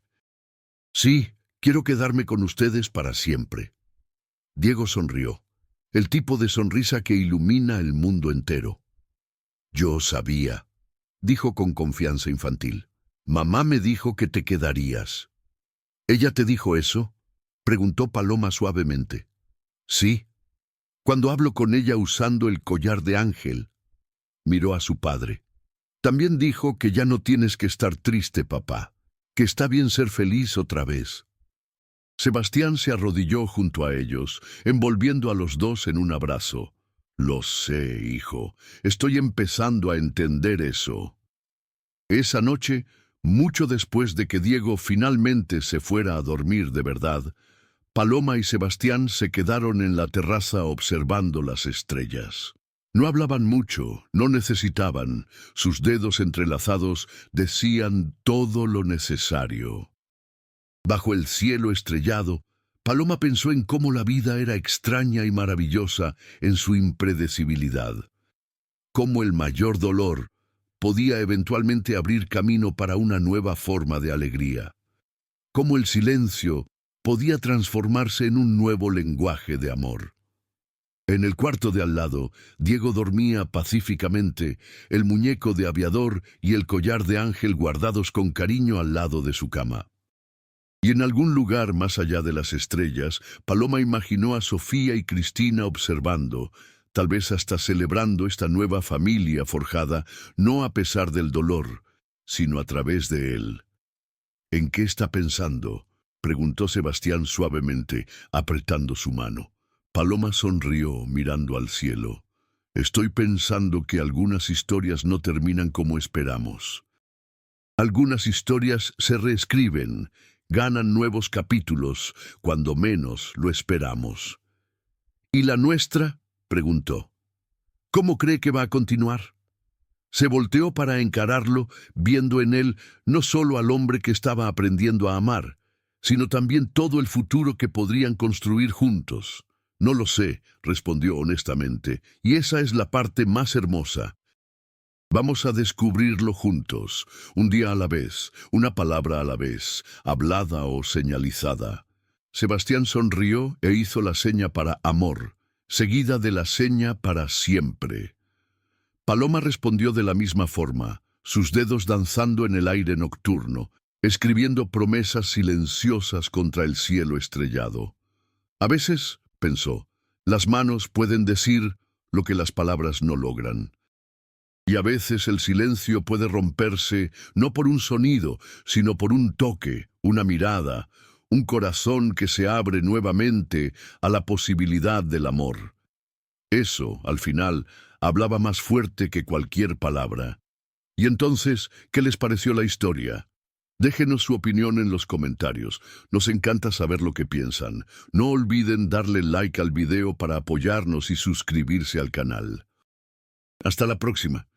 Sí, quiero quedarme con ustedes para siempre. Diego sonrió, el tipo de sonrisa que ilumina el mundo entero. Yo sabía, dijo con confianza infantil. Mamá me dijo que te quedarías. ¿Ella te dijo eso?, preguntó Paloma suavemente. Sí. Cuando hablo con ella usando el collar de ángel. Miró a su padre. También dijo que ya no tienes que estar triste, papá, que está bien ser feliz otra vez. Sebastián se arrodilló junto a ellos, envolviendo a los dos en un abrazo. Lo sé, hijo, estoy empezando a entender eso. Esa noche, mucho después de que Diego finalmente se fuera a dormir de verdad, Paloma y Sebastián se quedaron en la terraza observando las estrellas. No hablaban mucho, no necesitaban. Sus dedos entrelazados decían todo lo necesario. Bajo el cielo estrellado, Paloma pensó en cómo la vida era extraña y maravillosa en su impredecibilidad. Cómo el mayor dolor podía eventualmente abrir camino para una nueva forma de alegría. Cómo el silencio podía transformarse en un nuevo lenguaje de amor. En el cuarto de al lado, Diego dormía pacíficamente, el muñeco de aviador y el collar de ángel guardados con cariño al lado de su cama. Y en algún lugar más allá de las estrellas, Paloma imaginó a Sofía y Cristina observando, tal vez hasta celebrando esta nueva familia forjada, no a pesar del dolor, sino a través de él. ¿En qué está pensando?, preguntó Sebastián suavemente, apretando su mano. Paloma sonrió, mirando al cielo. Estoy pensando que algunas historias no terminan como esperamos. Algunas historias se reescriben, ganan nuevos capítulos, cuando menos lo esperamos. ¿Y la nuestra?, preguntó. ¿Cómo cree que va a continuar? Se volteó para encararlo, viendo en él no solo al hombre que estaba aprendiendo a amar, sino también todo el futuro que podrían construir juntos. No lo sé, respondió honestamente, y esa es la parte más hermosa. Vamos a descubrirlo juntos, un día a la vez, una palabra a la vez, hablada o señalizada. Sebastián sonrió e hizo la seña para amor, seguida de la seña para siempre. Paloma respondió de la misma forma, sus dedos danzando en el aire nocturno, escribiendo promesas silenciosas contra el cielo estrellado. A veces, pensó, las manos pueden decir lo que las palabras no logran. Y a veces el silencio puede romperse no por un sonido, sino por un toque, una mirada, un corazón que se abre nuevamente a la posibilidad del amor. Eso, al final, hablaba más fuerte que cualquier palabra. Y entonces, ¿qué les pareció la historia? Déjenos su opinión en los comentarios. Nos encanta saber lo que piensan. No olviden darle like al video para apoyarnos y suscribirse al canal. Hasta la próxima.